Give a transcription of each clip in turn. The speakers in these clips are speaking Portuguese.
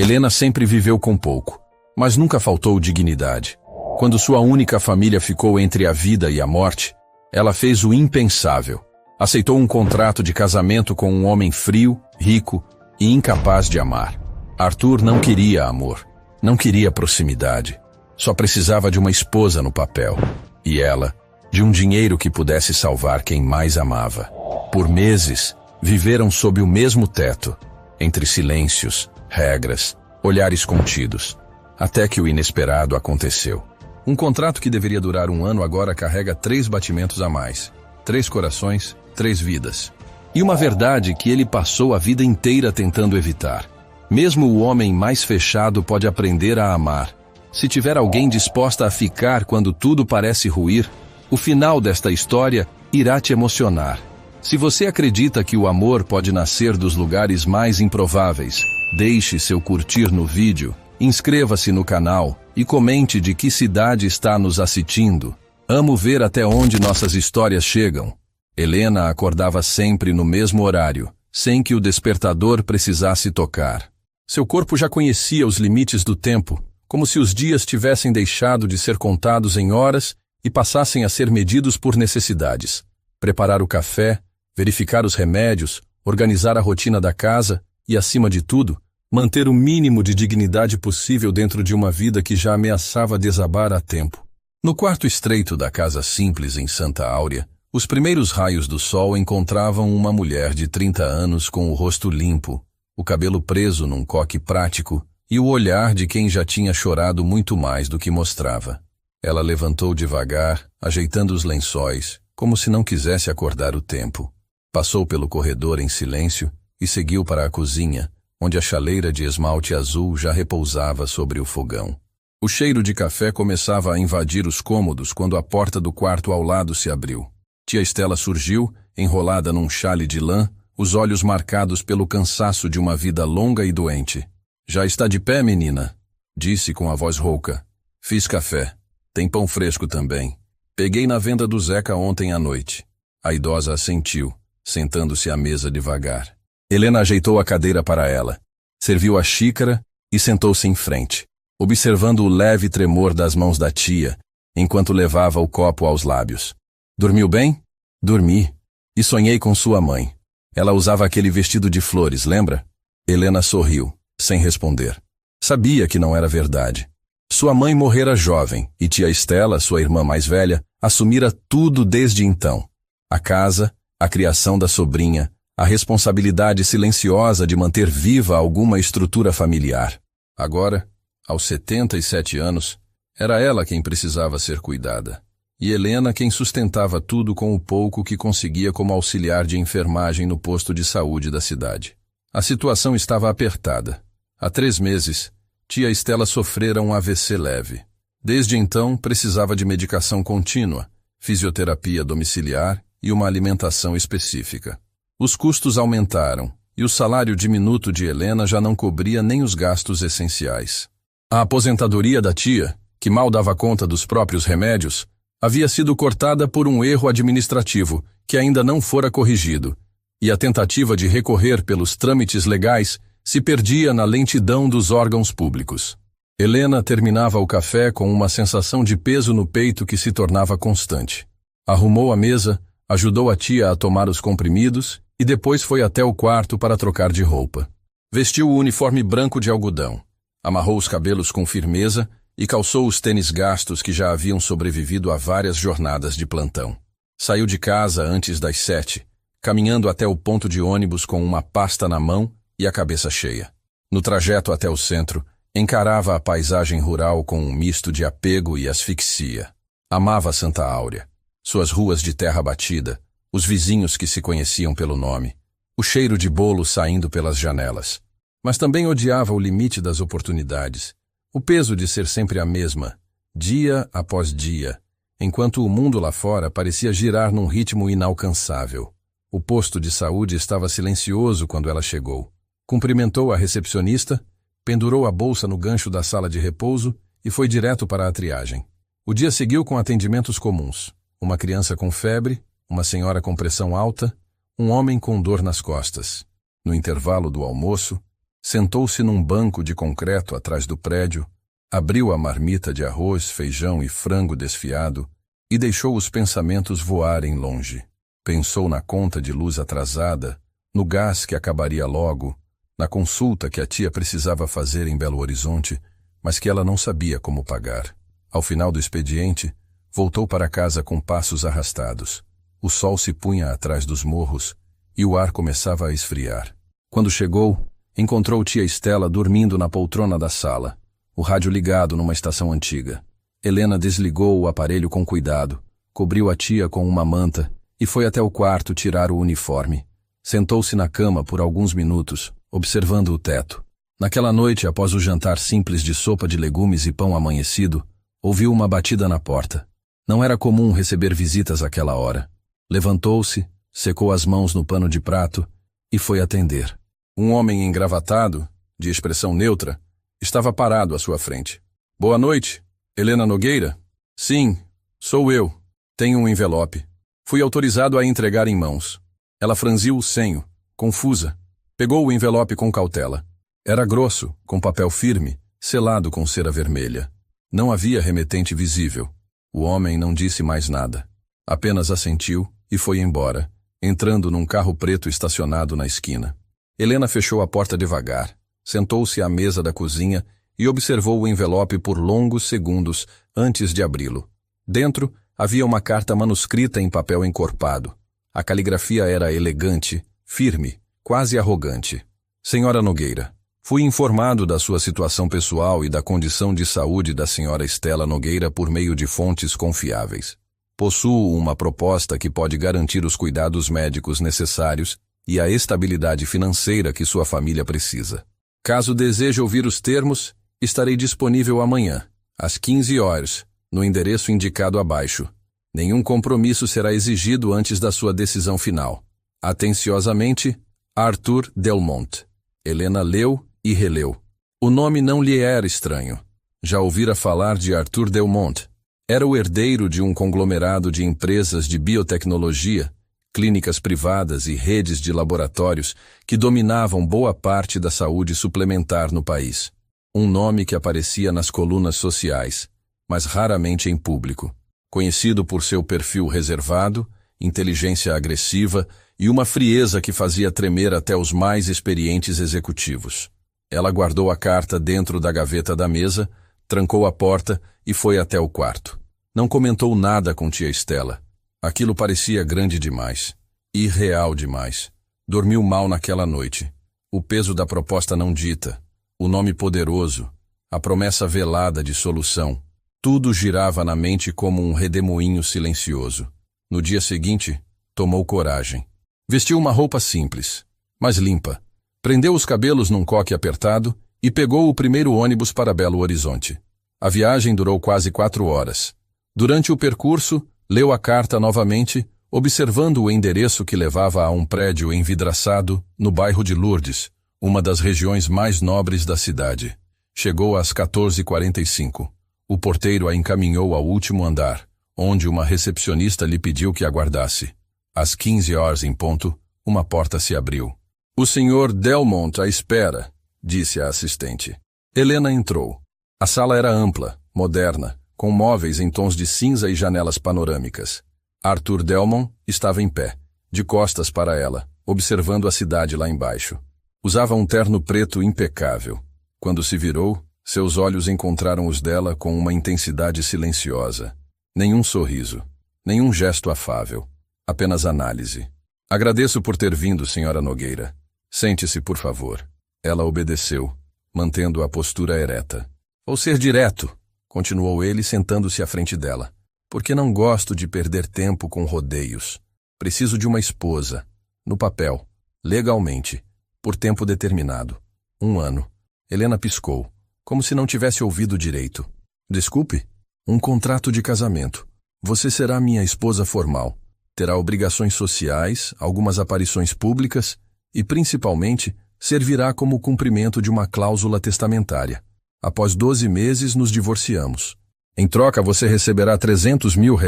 Helena sempre viveu com pouco, mas nunca faltou dignidade. Quando sua única família ficou entre a vida e a morte, ela fez o impensável. Aceitou um contrato de casamento com um homem frio, rico e incapaz de amar. Arthur não queria amor, não queria proximidade. Só precisava de uma esposa no papel. E ela, de um dinheiro que pudesse salvar quem mais amava. Por meses, viveram sob o mesmo teto, entre silêncios, regras, olhares contidos, até que o inesperado aconteceu. Um contrato que deveria durar 1 ano agora carrega 3 batimentos a mais, 3 corações, 3 vidas. E uma verdade que ele passou a vida inteira tentando evitar. Mesmo o homem mais fechado pode aprender a amar. Se tiver alguém disposta a ficar quando tudo parece ruir, o final desta história irá te emocionar. Se você acredita que o amor pode nascer dos lugares mais improváveis, deixe seu curtir no vídeo, inscreva-se no canal e comente de que cidade está nos assistindo. Amo ver até onde nossas histórias chegam. Helena acordava sempre no mesmo horário, sem que o despertador precisasse tocar. Seu corpo já conhecia os limites do tempo, como se os dias tivessem deixado de ser contados em horas e passassem a ser medidos por necessidades. Preparar o café, verificar os remédios, organizar a rotina da casa e, acima de tudo, manter o mínimo de dignidade possível dentro de uma vida que já ameaçava desabar há tempo. No quarto estreito da casa simples em Santa Áurea, os primeiros raios do sol encontravam uma mulher de 30 anos com o rosto limpo, o cabelo preso num coque prático e o olhar de quem já tinha chorado muito mais do que mostrava. Ela levantou devagar, ajeitando os lençóis, como se não quisesse acordar o tempo. Passou pelo corredor em silêncio e seguiu para a cozinha, onde a chaleira de esmalte azul já repousava sobre o fogão. O cheiro de café começava a invadir os cômodos quando a porta do quarto ao lado se abriu. Tia Estela surgiu, enrolada num chale de lã, os olhos marcados pelo cansaço de uma vida longa e doente. "Já está de pé, menina?" disse com a voz rouca. "Fiz café. Tem pão fresco também. Peguei na venda do Zeca ontem à noite." A idosa assentiu, sentando-se à mesa devagar. Helena ajeitou a cadeira para ela, serviu a xícara e sentou-se em frente, observando o leve tremor das mãos da tia, enquanto levava o copo aos lábios. "Dormiu bem?" "Dormi. E sonhei com sua mãe. Ela usava aquele vestido de flores, lembra?" Helena sorriu, sem responder. Sabia que não era verdade. Sua mãe morrera jovem, e tia Estela, sua irmã mais velha, assumira tudo desde então. A casa, a criação da sobrinha, a responsabilidade silenciosa de manter viva alguma estrutura familiar. Agora, aos 77 anos, era ela quem precisava ser cuidada. E Helena quem sustentava tudo com o pouco que conseguia como auxiliar de enfermagem no posto de saúde da cidade. A situação estava apertada. Há 3 meses, tia Estela sofrera um AVC leve. Desde então, precisava de medicação contínua, fisioterapia domiciliar e uma alimentação específica. Os custos aumentaram, e o salário diminuto de Helena já não cobria nem os gastos essenciais. A aposentadoria da tia, que mal dava conta dos próprios remédios, havia sido cortada por um erro administrativo que ainda não fora corrigido, e a tentativa de recorrer pelos trâmites legais se perdia na lentidão dos órgãos públicos. Helena terminava o café com uma sensação de peso no peito que se tornava constante. Arrumou a mesa, ajudou a tia a tomar os comprimidos e depois foi até o quarto para trocar de roupa. Vestiu o uniforme branco de algodão, amarrou os cabelos com firmeza e calçou os tênis gastos que já haviam sobrevivido a várias jornadas de plantão. Saiu de casa antes das 7, caminhando até o ponto de ônibus com uma pasta na mão e a cabeça cheia. No trajeto até o centro, encarava a paisagem rural com um misto de apego e asfixia. Amava Santa Áurea, suas ruas de terra batida, os vizinhos que se conheciam pelo nome, o cheiro de bolo saindo pelas janelas. Mas também odiava o limite das oportunidades, o peso de ser sempre a mesma, dia após dia, enquanto o mundo lá fora parecia girar num ritmo inalcançável. O posto de saúde estava silencioso quando ela chegou. Cumprimentou a recepcionista, pendurou a bolsa no gancho da sala de repouso e foi direto para a triagem. O dia seguiu com atendimentos comuns. Uma criança com febre, uma senhora com pressão alta, um homem com dor nas costas. No intervalo do almoço, Sentou-se num banco de concreto atrás do prédio, abriu a marmita de arroz, feijão e frango desfiado e deixou os pensamentos voarem longe. Pensou na conta de luz atrasada, no gás que acabaria logo, na consulta que a tia precisava fazer em Belo Horizonte, mas que ela não sabia como pagar. Ao final do expediente, voltou para casa com passos arrastados. O sol se punha atrás dos morros e o ar começava a esfriar. Quando chegou, encontrou tia Estela dormindo na poltrona da sala, o rádio ligado numa estação antiga. Helena desligou o aparelho com cuidado, cobriu a tia com uma manta e foi até o quarto tirar o uniforme. Sentou-se na cama por alguns minutos, observando o teto. Naquela noite, após o jantar simples de sopa de legumes e pão amanhecido, ouviu uma batida na porta. Não era comum receber visitas àquela hora. Levantou-se, secou as mãos no pano de prato e foi atender. Um homem engravatado, de expressão neutra, estava parado à sua frente. Boa noite, Helena Nogueira? Sim, sou eu. Tenho um envelope. Fui autorizado a entregar em mãos. Ela franziu o senho, confusa. Pegou o envelope com cautela. Era grosso, com papel firme, selado com cera vermelha. Não havia remetente visível. O homem não disse mais nada. Apenas assentiu e foi embora, entrando num carro preto estacionado na esquina. Helena fechou a porta devagar, sentou-se à mesa da cozinha e observou o envelope por longos segundos antes de abri-lo. Dentro havia uma carta manuscrita em papel encorpado. A caligrafia era elegante, firme, quase arrogante. Senhora Nogueira, fui informado da sua situação pessoal e da condição de saúde da senhora Estela Nogueira por meio de fontes confiáveis. Possuo uma proposta que pode garantir os cuidados médicos necessários e a estabilidade financeira que sua família precisa. Caso deseje ouvir os termos, estarei disponível amanhã, às 15 horas, no endereço indicado abaixo. Nenhum compromisso será exigido antes da sua decisão final. Atenciosamente, Arthur Delmont. Helena leu e releu. O nome não lhe era estranho. Já ouvira falar de Arthur Delmont. Era o herdeiro de um conglomerado de empresas de biotecnologia, clínicas privadas e redes de laboratórios que dominavam boa parte da saúde suplementar no país. Um nome que aparecia nas colunas sociais, mas raramente em público. Conhecido por seu perfil reservado, inteligência agressiva e uma frieza que fazia tremer até os mais experientes executivos. Ela guardou a carta dentro da gaveta da mesa, trancou a porta e foi até o quarto. Não comentou nada com tia Estela. Aquilo parecia grande demais, irreal demais. Dormiu mal naquela noite. O peso da proposta não dita, o nome poderoso, a promessa velada de solução. Tudo girava na mente como um redemoinho silencioso. No dia seguinte, tomou coragem. Vestiu uma roupa simples, mas limpa. Prendeu os cabelos num coque apertado e pegou o primeiro ônibus para Belo Horizonte. A viagem durou quase 4 horas. Durante o percurso, leu a carta novamente, observando o endereço que levava a um prédio envidraçado no bairro de Lourdes, uma das regiões mais nobres da cidade. Chegou às 14h45. O porteiro a encaminhou ao último andar, onde uma recepcionista lhe pediu que aguardasse. Às 15 horas em ponto, uma porta se abriu. O senhor Delmont à espera, disse a assistente. Helena entrou. A sala era ampla, moderna, com móveis em tons de cinza e janelas panorâmicas. Arthur Delmont estava em pé, de costas para ela, observando a cidade lá embaixo. Usava um terno preto impecável. Quando se virou, seus olhos encontraram os dela com uma intensidade silenciosa. Nenhum sorriso, nenhum gesto afável, apenas análise. Agradeço por ter vindo, senhora Nogueira. Sente-se, por favor. Ela obedeceu, mantendo a postura ereta. Vou ser direto, continuou ele sentando-se à frente dela. Porque não gosto de perder tempo com rodeios. Preciso de uma esposa, no papel, legalmente, por tempo determinado. 1 ano. Helena piscou, como se não tivesse ouvido direito. Desculpe? Um contrato de casamento. Você será minha esposa formal. Terá obrigações sociais, algumas aparições públicas e, principalmente, servirá como cumprimento de uma cláusula testamentária. Após 12 meses, nos divorciamos. Em troca, você receberá R$300 mil.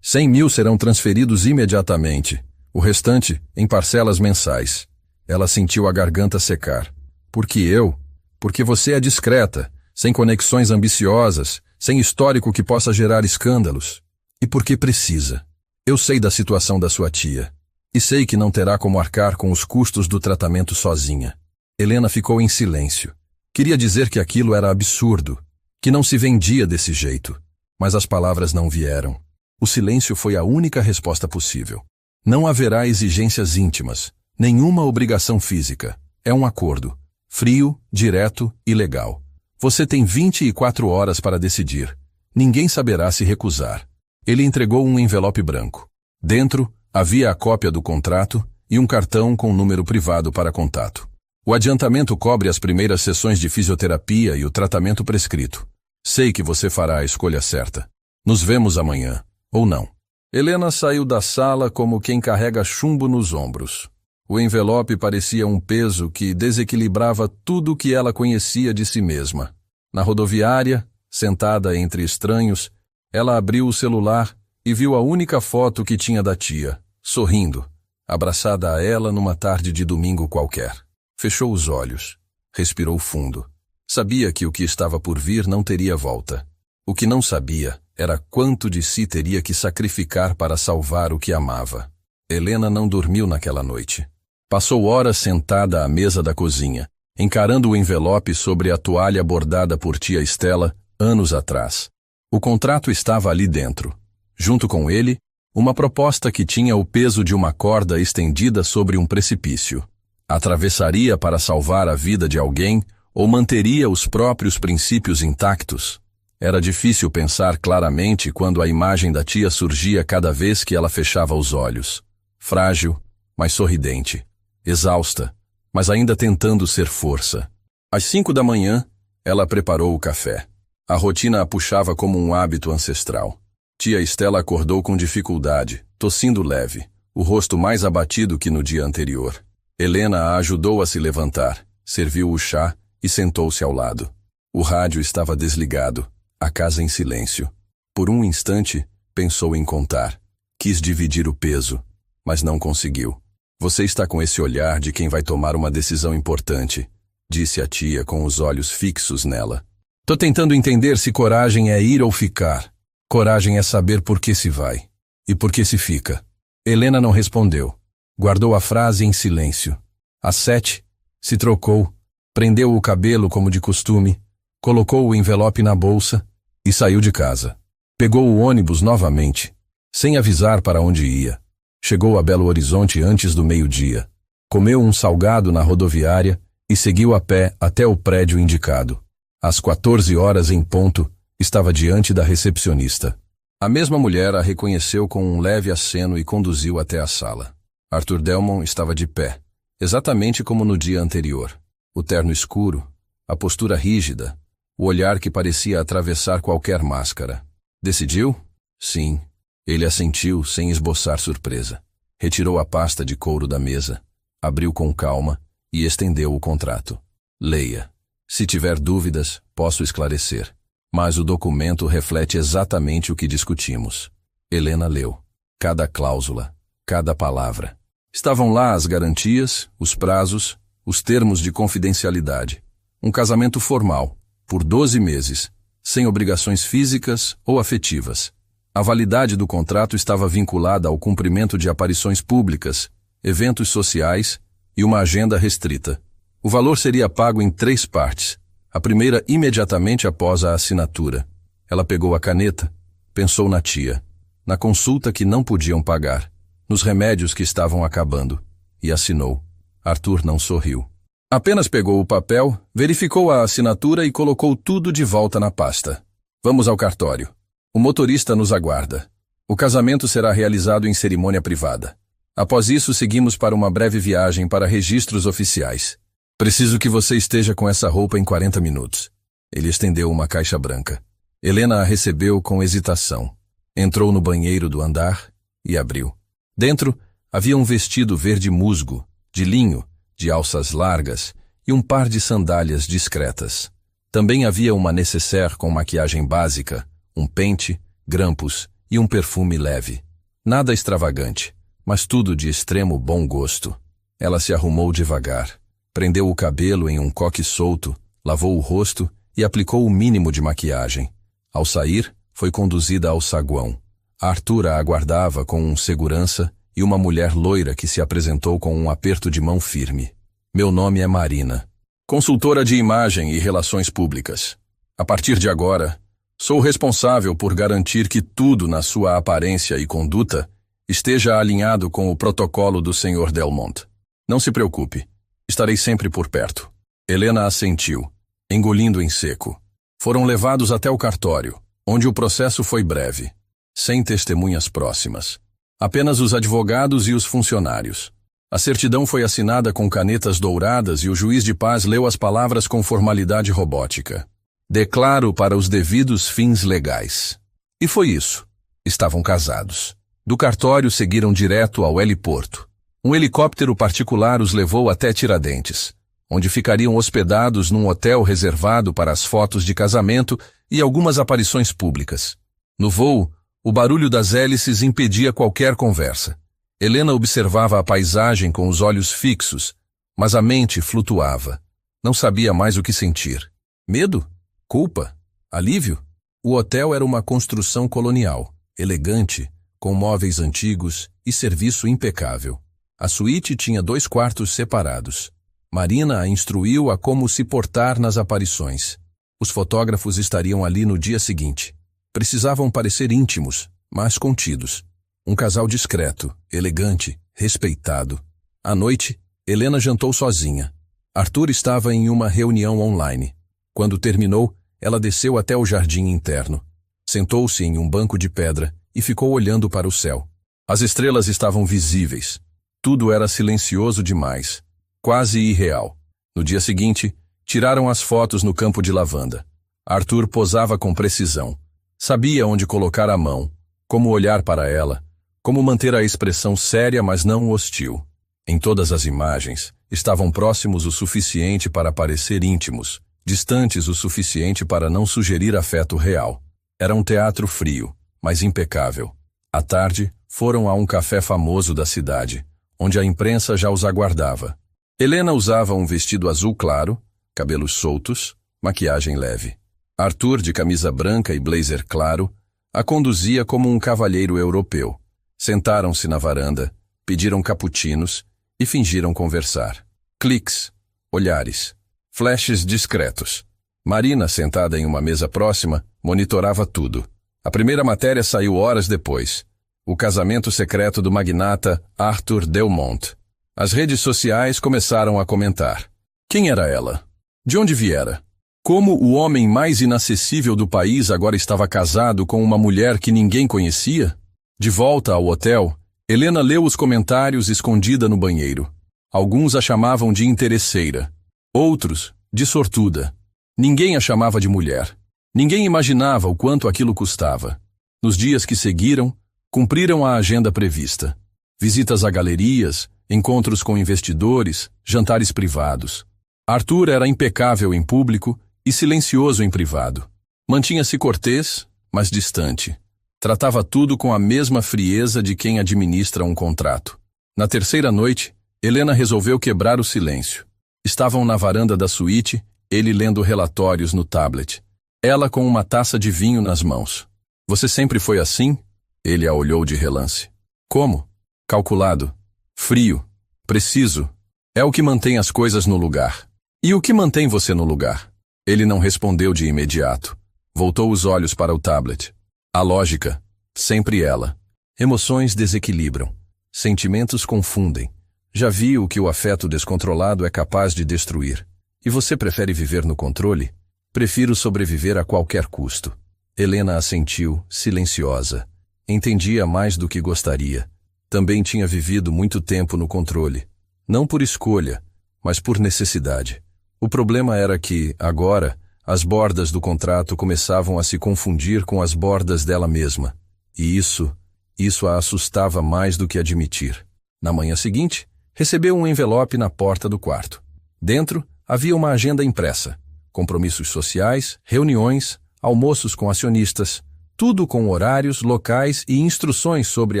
100 mil serão transferidos imediatamente. O restante, em parcelas mensais. Ela sentiu a garganta secar. Porque você é discreta, sem conexões ambiciosas, sem histórico que possa gerar escândalos. E porque precisa. Eu sei da situação da sua tia. E sei que não terá como arcar com os custos do tratamento sozinha. Helena ficou em silêncio. Queria dizer que aquilo era absurdo, que não se vendia desse jeito. Mas as palavras não vieram. O silêncio foi a única resposta possível. Não haverá exigências íntimas, nenhuma obrigação física. É um acordo. Frio, direto e legal. Você tem 24 horas para decidir. Ninguém saberá se recusar. Ele entregou um envelope branco. Dentro, havia a cópia do contrato e um cartão com número privado para contato. O adiantamento cobre as primeiras sessões de fisioterapia e o tratamento prescrito. Sei que você fará a escolha certa. Nos vemos amanhã, ou não. Helena saiu da sala como quem carrega chumbo nos ombros. O envelope parecia um peso que desequilibrava tudo o que ela conhecia de si mesma. Na rodoviária, sentada entre estranhos, ela abriu o celular e viu a única foto que tinha da tia, sorrindo, abraçada a ela numa tarde de domingo qualquer. Fechou os olhos, respirou fundo. Sabia que o que estava por vir não teria volta. O que não sabia era quanto de si teria que sacrificar para salvar o que amava. Helena não dormiu naquela noite. Passou horas sentada à mesa da cozinha, encarando o envelope sobre a toalha bordada por tia Estela anos atrás. O contrato estava ali dentro. Junto com ele, uma proposta que tinha o peso de uma corda estendida sobre um precipício. Atravessaria para salvar a vida de alguém ou manteria os próprios princípios intactos? Era difícil pensar claramente quando a imagem da tia surgia cada vez que ela fechava os olhos. Frágil, mas sorridente. Exausta, mas ainda tentando ser força. Às 5 da manhã, ela preparou o café. A rotina a puxava como um hábito ancestral. Tia Estela acordou com dificuldade, tossindo leve, o rosto mais abatido que no dia anterior. Helena a ajudou a se levantar, serviu o chá e sentou-se ao lado. O rádio estava desligado, a casa em silêncio. Por um instante, pensou em contar. Quis dividir o peso, mas não conseguiu. Você está com esse olhar de quem vai tomar uma decisão importante, disse a tia com os olhos fixos nela. Tô tentando entender se coragem é ir ou ficar. Coragem é saber por que se vai. E por que se fica. Helena não respondeu. Guardou a frase em silêncio. Às 7, se trocou, prendeu o cabelo como de costume, colocou o envelope na bolsa e saiu de casa. Pegou o ônibus novamente, sem avisar para onde ia. Chegou a Belo Horizonte antes do meio-dia. Comeu um salgado na rodoviária e seguiu a pé até o prédio indicado. Às 14 horas em ponto, estava diante da recepcionista. A mesma mulher a reconheceu com um leve aceno e conduziu até a sala. Arthur Delmon estava de pé, exatamente como no dia anterior. O terno escuro, a postura rígida, o olhar que parecia atravessar qualquer máscara. Decidiu? Sim. Ele assentiu sem esboçar surpresa. Retirou a pasta de couro da mesa, abriu com calma e estendeu o contrato. Leia. Se tiver dúvidas, posso esclarecer. Mas o documento reflete exatamente o que discutimos. Helena leu. Cada cláusula, cada palavra. Estavam lá as garantias, os prazos, os termos de confidencialidade. Um casamento formal, por 12 meses, sem obrigações físicas ou afetivas. A validade do contrato estava vinculada ao cumprimento de aparições públicas, eventos sociais e uma agenda restrita. O valor seria pago em 3 partes. A primeira imediatamente após a assinatura. Ela pegou a caneta, pensou na tia, na consulta que não podiam pagar, nos remédios que estavam acabando, e assinou. Arthur não sorriu. Apenas pegou o papel, verificou a assinatura e colocou tudo de volta na pasta. Vamos ao cartório. O motorista nos aguarda. O casamento será realizado em cerimônia privada. Após isso, seguimos para uma breve viagem para registros oficiais. Preciso que você esteja com essa roupa em 40 minutos. Ele estendeu uma caixa branca. Helena a recebeu com hesitação. Entrou no banheiro do andar e abriu. Dentro, havia um vestido verde musgo, de linho, de alças largas e um par de sandálias discretas. Também havia uma nécessaire com maquiagem básica, um pente, grampos e um perfume leve. Nada extravagante, mas tudo de extremo bom gosto. Ela se arrumou devagar. Prendeu o cabelo em um coque solto, lavou o rosto e aplicou o mínimo de maquiagem. Ao sair, foi conduzida ao saguão. Arthur a aguardava com um segurança e uma mulher loira que se apresentou com um aperto de mão firme. Meu nome é Marina, consultora de imagem e relações públicas. A partir de agora, sou responsável por garantir que tudo na sua aparência e conduta esteja alinhado com o protocolo do Sr. Delmont. Não se preocupe, estarei sempre por perto. Helena assentiu, engolindo em seco. Foram levados até o cartório, onde o processo foi breve, sem testemunhas próximas. Apenas os advogados e os funcionários. A certidão foi assinada com canetas douradas e o juiz de paz leu as palavras com formalidade robótica. Declaro para os devidos fins legais. E foi isso. Estavam casados. Do cartório seguiram direto ao heliporto. Um helicóptero particular os levou até Tiradentes, onde ficariam hospedados num hotel reservado para as fotos de casamento e algumas aparições públicas. No voo, o barulho das hélices impedia qualquer conversa. Helena observava a paisagem com os olhos fixos, mas a mente flutuava. Não sabia mais o que sentir. Medo? Culpa? Alívio? O hotel era uma construção colonial, elegante, com móveis antigos e serviço impecável. A suíte tinha 2 quartos separados. Marina a instruiu a como se portar nas aparições. Os fotógrafos estariam ali no dia seguinte. Precisavam parecer íntimos, mas contidos. Um casal discreto, elegante, respeitado. À noite, Helena jantou sozinha. Arthur estava em uma reunião online. Quando terminou, ela desceu até o jardim interno. Sentou-se em um banco de pedra e ficou olhando para o céu. As estrelas estavam visíveis. Tudo era silencioso demais, quase irreal. No dia seguinte, tiraram as fotos no campo de lavanda. Arthur posava com precisão. Sabia onde colocar a mão, como olhar para ela, como manter a expressão séria, mas não hostil. Em todas as imagens, estavam próximos o suficiente para parecer íntimos, distantes o suficiente para não sugerir afeto real. Era um teatro frio, mas impecável. À tarde, foram a um café famoso da cidade, onde a imprensa já os aguardava. Helena usava um vestido azul claro, cabelos soltos, maquiagem leve. Arthur, de camisa branca e blazer claro, a conduzia como um cavalheiro europeu. Sentaram-se na varanda, pediram cappuccinos e fingiram conversar. Cliques, olhares, flashes discretos. Marina, sentada em uma mesa próxima, monitorava tudo. A primeira matéria saiu horas depois. O casamento secreto do magnata Arthur Delmont. As redes sociais começaram a comentar. Quem era ela? De onde viera? Como o homem mais inacessível do país agora estava casado com uma mulher que ninguém conhecia? De volta ao hotel, Helena leu os comentários escondida no banheiro. Alguns a chamavam de interesseira, outros de sortuda. Ninguém a chamava de mulher. Ninguém imaginava o quanto aquilo custava. Nos dias que seguiram, cumpriram a agenda prevista. Visitas a galerias, encontros com investidores, jantares privados. Arthur era impecável em público e silencioso em privado. Mantinha-se cortês, mas distante. Tratava tudo com a mesma frieza de quem administra um contrato. Na terceira noite, Helena resolveu quebrar o silêncio. Estavam na varanda da suíte, ele lendo relatórios no tablet. Ela com uma taça de vinho nas mãos. Você sempre foi assim? Ele a olhou de relance. Como? Calculado. Frio. Preciso. É o que mantém as coisas no lugar. E o que mantém você no lugar? Ele não respondeu de imediato. Voltou os olhos para o tablet. A lógica. Sempre ela. Emoções desequilibram. Sentimentos confundem. Já vi o que o afeto descontrolado é capaz de destruir. E você prefere viver no controle? Prefiro sobreviver a qualquer custo. Helena assentiu, silenciosa. Entendia mais do que gostaria. Também tinha vivido muito tempo no controle. Não por escolha, mas por necessidade. O problema era que, agora, as bordas do contrato começavam a se confundir com as bordas dela mesma. E isso a assustava mais do que admitir. Na manhã seguinte, recebeu um envelope na porta do quarto. Dentro, havia uma agenda impressa. Compromissos sociais, reuniões, almoços com acionistas, tudo com horários, locais e instruções sobre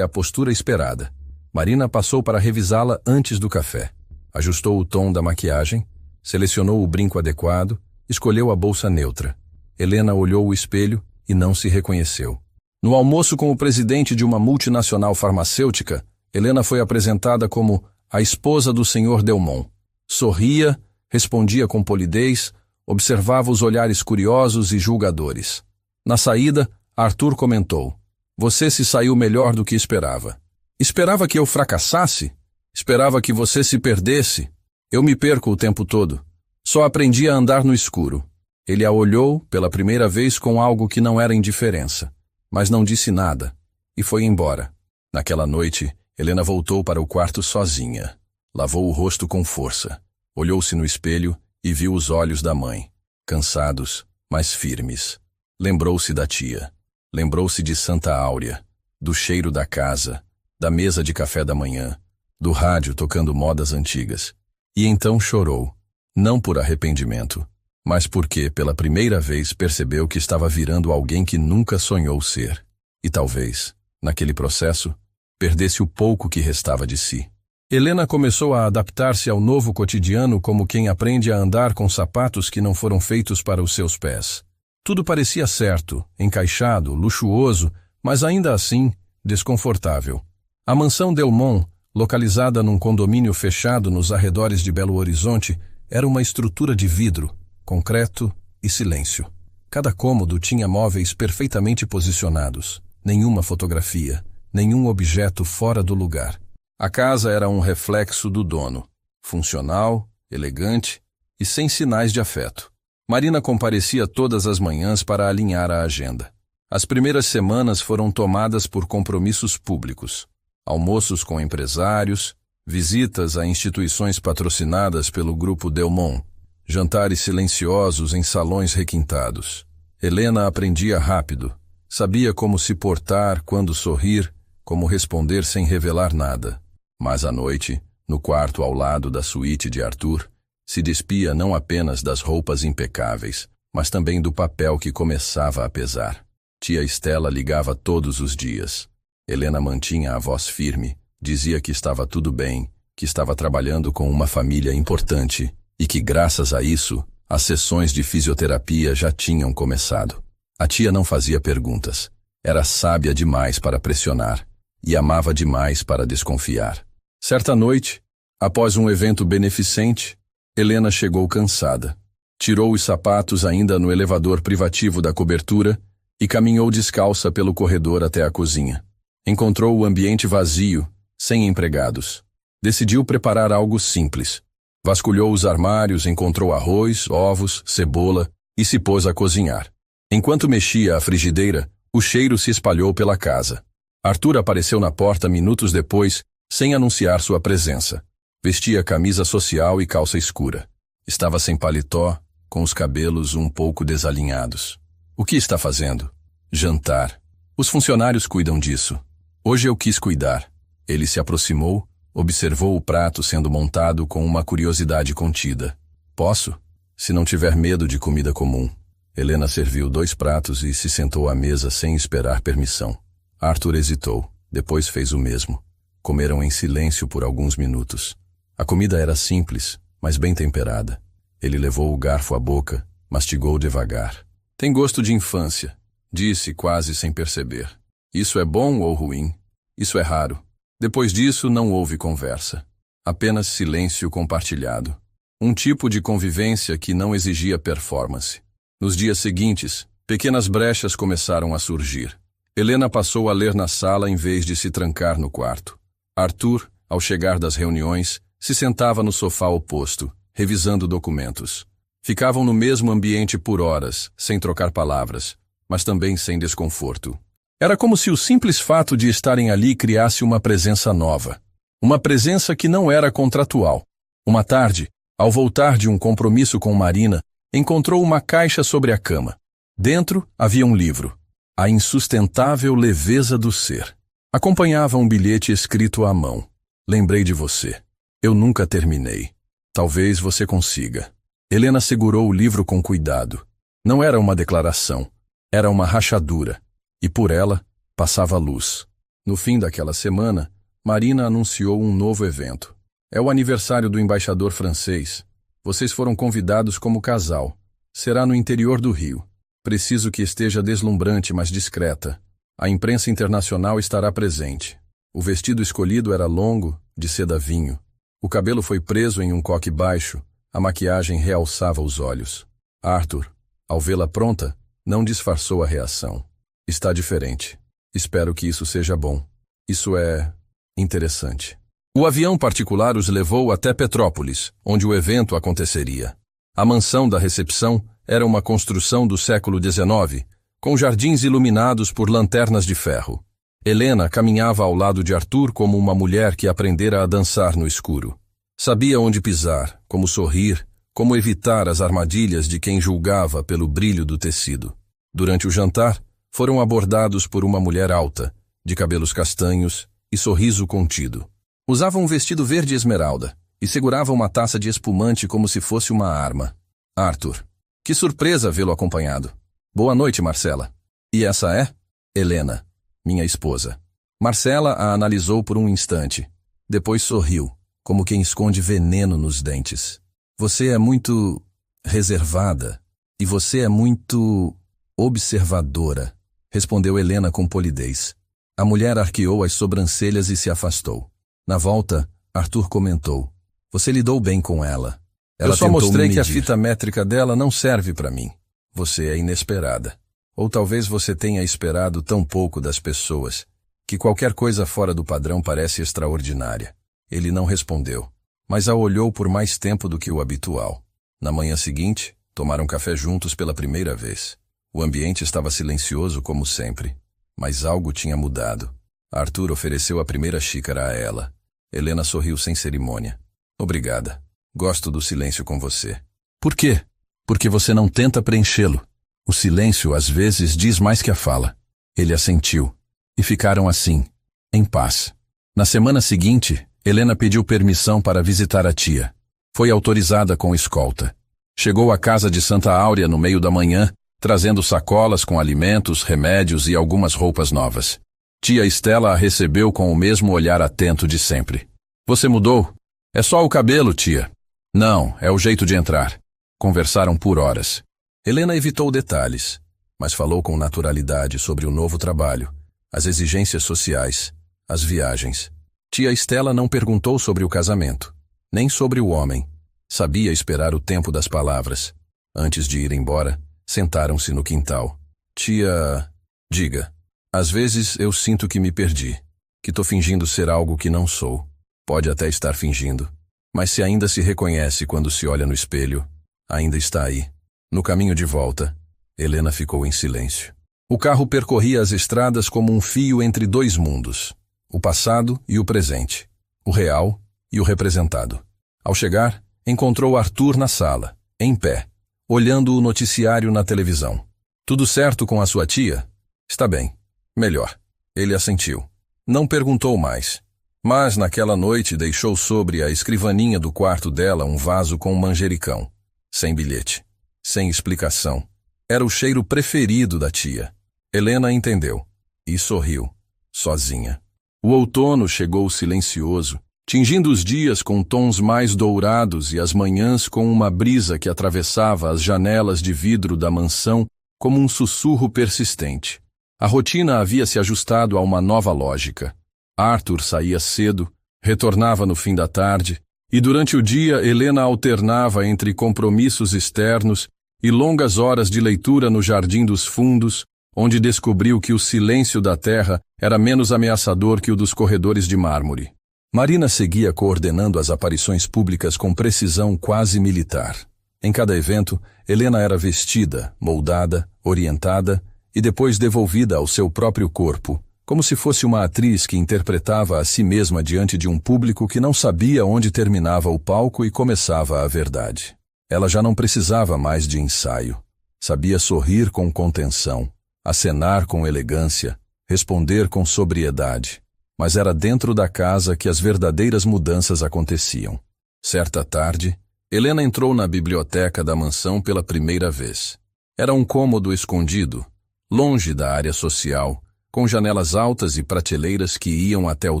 a postura esperada. Marina passou para revisá-la antes do café. Ajustou o tom da maquiagem, selecionou o brinco adequado, escolheu a bolsa neutra. Helena olhou o espelho e não se reconheceu. No almoço com o presidente de uma multinacional farmacêutica, Helena foi apresentada como a esposa do Sr. Delmont. Sorria, respondia com polidez, observava os olhares curiosos e julgadores. Na saída, Arthur comentou: "Você se saiu melhor do que esperava." "Esperava que eu fracassasse? Esperava que você se perdesse? Eu me perco o tempo todo. Só aprendi a andar no escuro." Ele a olhou pela primeira vez com algo que não era indiferença, mas não disse nada, e foi embora. Naquela noite, Helena voltou para o quarto sozinha. Lavou o rosto com força. Olhou-se no espelho e viu os olhos da mãe, cansados, mas firmes. Lembrou-se da tia. Lembrou-se de Santa Áurea, do cheiro da casa, da mesa de café da manhã, do rádio tocando modas antigas. E então chorou, não por arrependimento, mas porque, pela primeira vez, percebeu que estava virando alguém que nunca sonhou ser. E talvez, naquele processo, perdesse o pouco que restava de si. Helena começou a adaptar-se ao novo cotidiano como quem aprende a andar com sapatos que não foram feitos para os seus pés. Tudo parecia certo, encaixado, luxuoso, mas ainda assim, desconfortável. A mansão Delmont, localizada num condomínio fechado nos arredores de Belo Horizonte, era uma estrutura de vidro, concreto e silêncio. Cada cômodo tinha móveis perfeitamente posicionados, nenhuma fotografia, nenhum objeto fora do lugar. A casa era um reflexo do dono, funcional, elegante e sem sinais de afeto. Marina comparecia todas as manhãs para alinhar a agenda. As primeiras semanas foram tomadas por compromissos públicos, almoços com empresários, visitas a instituições patrocinadas pelo grupo Delmont, jantares silenciosos em salões requintados. Helena aprendia rápido, sabia como se portar, quando sorrir, como responder sem revelar nada. Mas à noite, no quarto ao lado da suíte de Arthur, se despia não apenas das roupas impecáveis, mas também do papel que começava a pesar. Tia Estela ligava todos os dias. Helena mantinha a voz firme, dizia que estava tudo bem, que estava trabalhando com uma família importante e que, graças a isso, as sessões de fisioterapia já tinham começado. A tia não fazia perguntas. Era sábia demais para pressionar e amava demais para desconfiar. Certa noite, após um evento beneficente, Helena chegou cansada. Tirou os sapatos ainda no elevador privativo da cobertura e caminhou descalça pelo corredor até a cozinha. Encontrou o ambiente vazio, sem empregados. Decidiu preparar algo simples. Vasculhou os armários, encontrou arroz, ovos, cebola e se pôs a cozinhar. Enquanto mexia a frigideira, o cheiro se espalhou pela casa. Arthur apareceu na porta minutos depois, sem anunciar sua presença. Vestia camisa social e calça escura. Estava sem paletó, com os cabelos um pouco desalinhados. "O que está fazendo?" "Jantar. Os funcionários cuidam disso. Hoje eu quis cuidar." Ele se aproximou, observou o prato sendo montado com uma curiosidade contida. "Posso? Se não tiver medo de comida comum." Helena serviu 2 pratos e se sentou à mesa sem esperar permissão. Arthur hesitou, depois fez o mesmo. Comeram em silêncio por alguns minutos. A comida era simples, mas bem temperada. Ele levou o garfo à boca, mastigou devagar. "Tem gosto de infância", disse quase sem perceber. "Isso é bom ou ruim? Isso é raro." Depois disso não houve conversa. Apenas silêncio compartilhado. Um tipo de convivência que não exigia performance. Nos dias seguintes, pequenas brechas começaram a surgir. Helena passou a ler na sala em vez de se trancar no quarto. Arthur, ao chegar das reuniões, se sentava no sofá oposto, revisando documentos. Ficavam no mesmo ambiente por horas, sem trocar palavras, mas também sem desconforto. Era como se o simples fato de estarem ali criasse uma presença nova. Uma presença que não era contratual. Uma tarde, ao voltar de um compromisso com Marina, encontrou uma caixa sobre a cama. Dentro havia um livro, A Insustentável Leveza do Ser. Acompanhava um bilhete escrito à mão. "Lembrei de você. Eu nunca terminei. Talvez você consiga." Helena segurou o livro com cuidado. Não era uma declaração, era uma rachadura. E por ela, passava luz. No fim daquela semana, Marina anunciou um novo evento. É o aniversário do embaixador francês. Vocês foram convidados como casal. Será no interior do Rio. Preciso que esteja deslumbrante, mas discreta. A imprensa internacional estará presente. O vestido escolhido era longo, de seda vinho. O cabelo foi preso em um coque baixo. A maquiagem realçava os olhos. Arthur, ao vê-la pronta, não disfarçou a reação. Está diferente. Espero que isso seja bom. Isso é interessante. O avião particular os levou até Petrópolis, onde o evento aconteceria. A mansão da recepção era uma construção do século XIX, com jardins iluminados por lanternas de ferro. Helena caminhava ao lado de Arthur como uma mulher que aprendera a dançar no escuro. Sabia onde pisar, como sorrir, como evitar as armadilhas de quem julgava pelo brilho do tecido. Durante o jantar, foram abordados por uma mulher alta, de cabelos castanhos e sorriso contido. Usava um vestido verde esmeralda e segurava uma taça de espumante como se fosse uma arma. Arthur. Que surpresa vê-lo acompanhado. Boa noite, Marcela. E essa é? Helena, minha esposa. Marcela a analisou por um instante. Depois sorriu, como quem esconde veneno nos dentes. Você é muito reservada e você é muito observadora, respondeu Helena com polidez. A mulher arqueou as sobrancelhas e se afastou. Na volta, Arthur comentou. Você lidou bem com ela. Eu só mostrei que a fita métrica dela não serve para mim. Você é inesperada. Ou talvez você tenha esperado tão pouco das pessoas, que qualquer coisa fora do padrão parece extraordinária. Ele não respondeu, mas a olhou por mais tempo do que o habitual. Na manhã seguinte, tomaram café juntos pela primeira vez. O ambiente estava silencioso como sempre, mas algo tinha mudado. Arthur ofereceu a primeira xícara a ela. Helena sorriu sem cerimônia. Obrigada. Gosto do silêncio com você. Por quê? Porque você não tenta preenchê-lo. O silêncio, às vezes, diz mais que a fala. Ele assentiu. E ficaram assim, em paz. Na semana seguinte, Helena pediu permissão para visitar a tia. Foi autorizada com escolta. Chegou à casa de Santa Áurea no meio da manhã, trazendo sacolas com alimentos, remédios e algumas roupas novas. Tia Estela a recebeu com o mesmo olhar atento de sempre. Você mudou? É só o cabelo, tia. Não, é o jeito de entrar. Conversaram por horas. Helena evitou detalhes, mas falou com naturalidade sobre o novo trabalho, as exigências sociais, as viagens. Tia Estela não perguntou sobre o casamento, nem sobre o homem. Sabia esperar o tempo das palavras. Antes de ir embora, sentaram-se no quintal. Tia, diga. Às vezes eu sinto que me perdi, que tô fingindo ser algo que não sou. Pode até estar fingindo, mas se ainda se reconhece quando se olha no espelho, ainda está aí. No caminho de volta, Helena ficou em silêncio. O carro percorria as estradas como um fio entre dois mundos, o passado e o presente, o real e o representado. Ao chegar, encontrou Arthur na sala, em pé, olhando o noticiário na televisão. Tudo certo com a sua tia? Está bem. Melhor. Ele assentiu. Não perguntou mais. Mas naquela noite deixou sobre a escrivaninha do quarto dela um vaso com manjericão. Sem bilhete. Sem explicação. Era o cheiro preferido da tia. Helena entendeu. E sorriu. Sozinha. O outono chegou silencioso, tingindo os dias com tons mais dourados e as manhãs com uma brisa que atravessava as janelas de vidro da mansão como um sussurro persistente. A rotina havia se ajustado a uma nova lógica. Arthur saía cedo, retornava no fim da tarde, e durante o dia Helena alternava entre compromissos externos e longas horas de leitura no Jardim dos Fundos, onde descobriu que o silêncio da terra era menos ameaçador que o dos corredores de mármore. Marina seguia coordenando as aparições públicas com precisão quase militar. Em cada evento, Helena era vestida, moldada, orientada e depois devolvida ao seu próprio corpo, como se fosse uma atriz que interpretava a si mesma diante de um público que não sabia onde terminava o palco e começava a verdade. Ela já não precisava mais de ensaio. Sabia sorrir com contenção, acenar com elegância, responder com sobriedade. Mas era dentro da casa que as verdadeiras mudanças aconteciam. Certa tarde, Helena entrou na biblioteca da mansão pela primeira vez. Era um cômodo escondido, longe da área social, com janelas altas e prateleiras que iam até o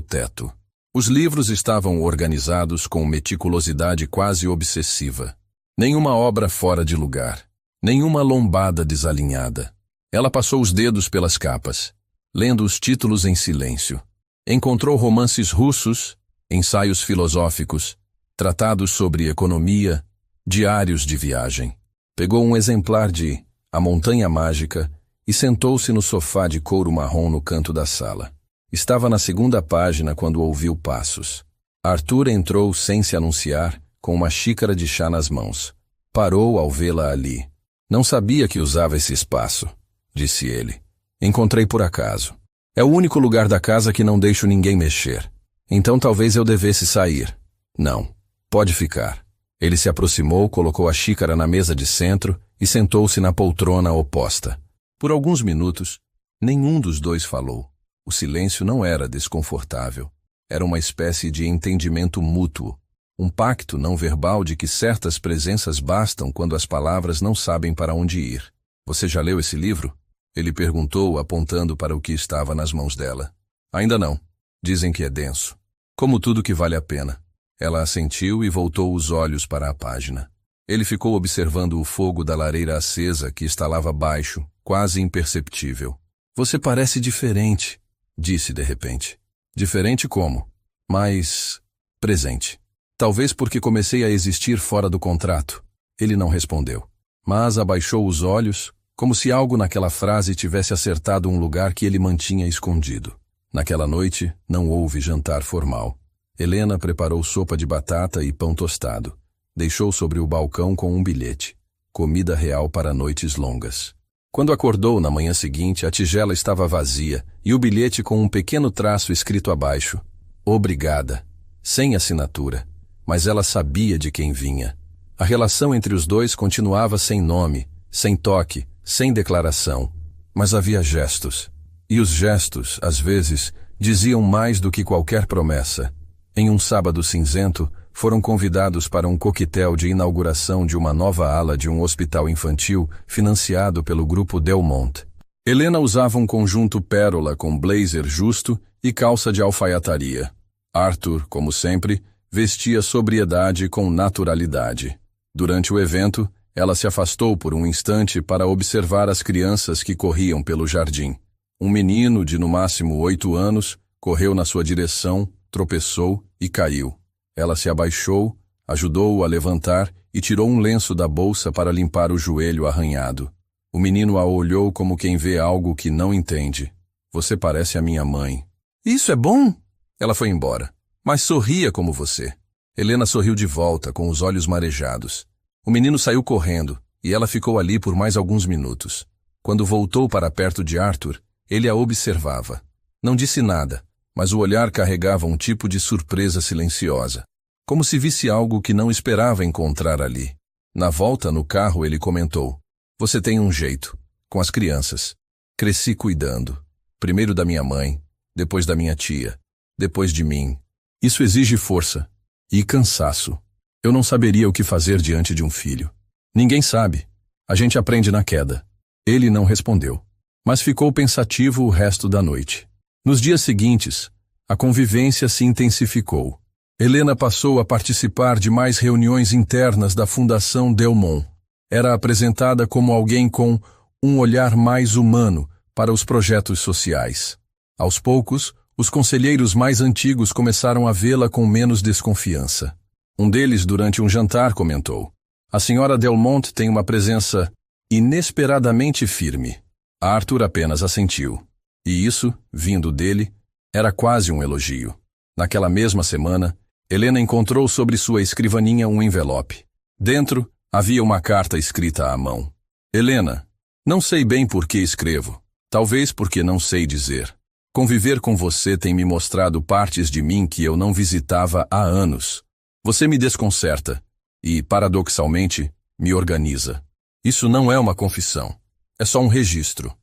teto. Os livros estavam organizados com meticulosidade quase obsessiva. Nenhuma obra fora de lugar, nenhuma lombada desalinhada. Ela passou os dedos pelas capas, lendo os títulos em silêncio. Encontrou romances russos, ensaios filosóficos, tratados sobre economia, diários de viagem. Pegou um exemplar de A Montanha Mágica e sentou-se no sofá de couro marrom no canto da sala. Estava na segunda página quando ouviu passos. Arthur entrou sem se anunciar, com uma xícara de chá nas mãos. Parou ao vê-la ali. Não sabia que usava esse espaço, disse ele. Encontrei por acaso. É o único lugar da casa que não deixo ninguém mexer. Então talvez eu devesse sair. Não, pode ficar. Ele se aproximou, colocou a xícara na mesa de centro e sentou-se na poltrona oposta. Por alguns minutos, nenhum dos dois falou. O silêncio não era desconfortável. Era uma espécie de entendimento mútuo. Um pacto não verbal de que certas presenças bastam quando as palavras não sabem para onde ir. Você já leu esse livro? Ele perguntou, apontando para o que estava nas mãos dela. Ainda não. Dizem que é denso. Como tudo que vale a pena. Ela assentiu e voltou os olhos para a página. Ele ficou observando o fogo da lareira acesa que estalava baixo, quase imperceptível. Você parece diferente, disse de repente. Diferente como? Mas presente. Talvez porque comecei a existir fora do contrato. Ele não respondeu. Mas abaixou os olhos, como se algo naquela frase tivesse acertado um lugar que ele mantinha escondido. Naquela noite, não houve jantar formal. Helena preparou sopa de batata e pão tostado. Deixou sobre o balcão com um bilhete. Comida real para noites longas. Quando acordou na manhã seguinte, a tigela estava vazia e o bilhete com um pequeno traço escrito abaixo. Obrigada. Sem assinatura. Mas ela sabia de quem vinha. A relação entre os dois continuava sem nome, sem toque, sem declaração. Mas havia gestos. E os gestos, às vezes, diziam mais do que qualquer promessa. Em um sábado cinzento, foram convidados para um coquetel de inauguração de uma nova ala de um hospital infantil financiado pelo grupo Delmont. Helena usava um conjunto pérola com blazer justo e calça de alfaiataria. Arthur, como sempre, vestia sobriedade com naturalidade. Durante o evento, ela se afastou por um instante para observar as crianças que corriam pelo jardim. Um menino de no máximo 8 anos correu na sua direção, tropeçou e caiu. Ela se abaixou, ajudou-o a levantar e tirou um lenço da bolsa para limpar o joelho arranhado. O menino a olhou como quem vê algo que não entende. Você parece a minha mãe. Isso é bom? Ela foi embora. Mas sorria como você. Helena sorriu de volta, com os olhos marejados. O menino saiu correndo, e ela ficou ali por mais alguns minutos. Quando voltou para perto de Arthur, ele a observava. Não disse nada, mas o olhar carregava um tipo de surpresa silenciosa, como se visse algo que não esperava encontrar ali. Na volta no carro ele comentou: você tem um jeito, com as crianças. Cresci cuidando. Primeiro da minha mãe, depois da minha tia, depois de mim. Isso exige força e cansaço. Eu não saberia o que fazer diante de um filho. Ninguém sabe. A gente aprende na queda. Ele não respondeu, mas ficou pensativo o resto da noite. Nos dias seguintes, a convivência se intensificou. Helena passou a participar de mais reuniões internas da Fundação Delmont. Era apresentada como alguém com um olhar mais humano para os projetos sociais. Aos poucos, os conselheiros mais antigos começaram a vê-la com menos desconfiança. Um deles, durante um jantar, comentou: a senhora Delmont tem uma presença inesperadamente firme. Arthur apenas assentiu. E isso, vindo dele, era quase um elogio. Naquela mesma semana, Helena encontrou sobre sua escrivaninha um envelope. Dentro, havia uma carta escrita à mão. Helena, não sei bem por que escrevo. Talvez porque não sei dizer. Conviver com você tem me mostrado partes de mim que eu não visitava há anos. Você me desconcerta e, paradoxalmente, me organiza. Isso não é uma confissão. É só um registro.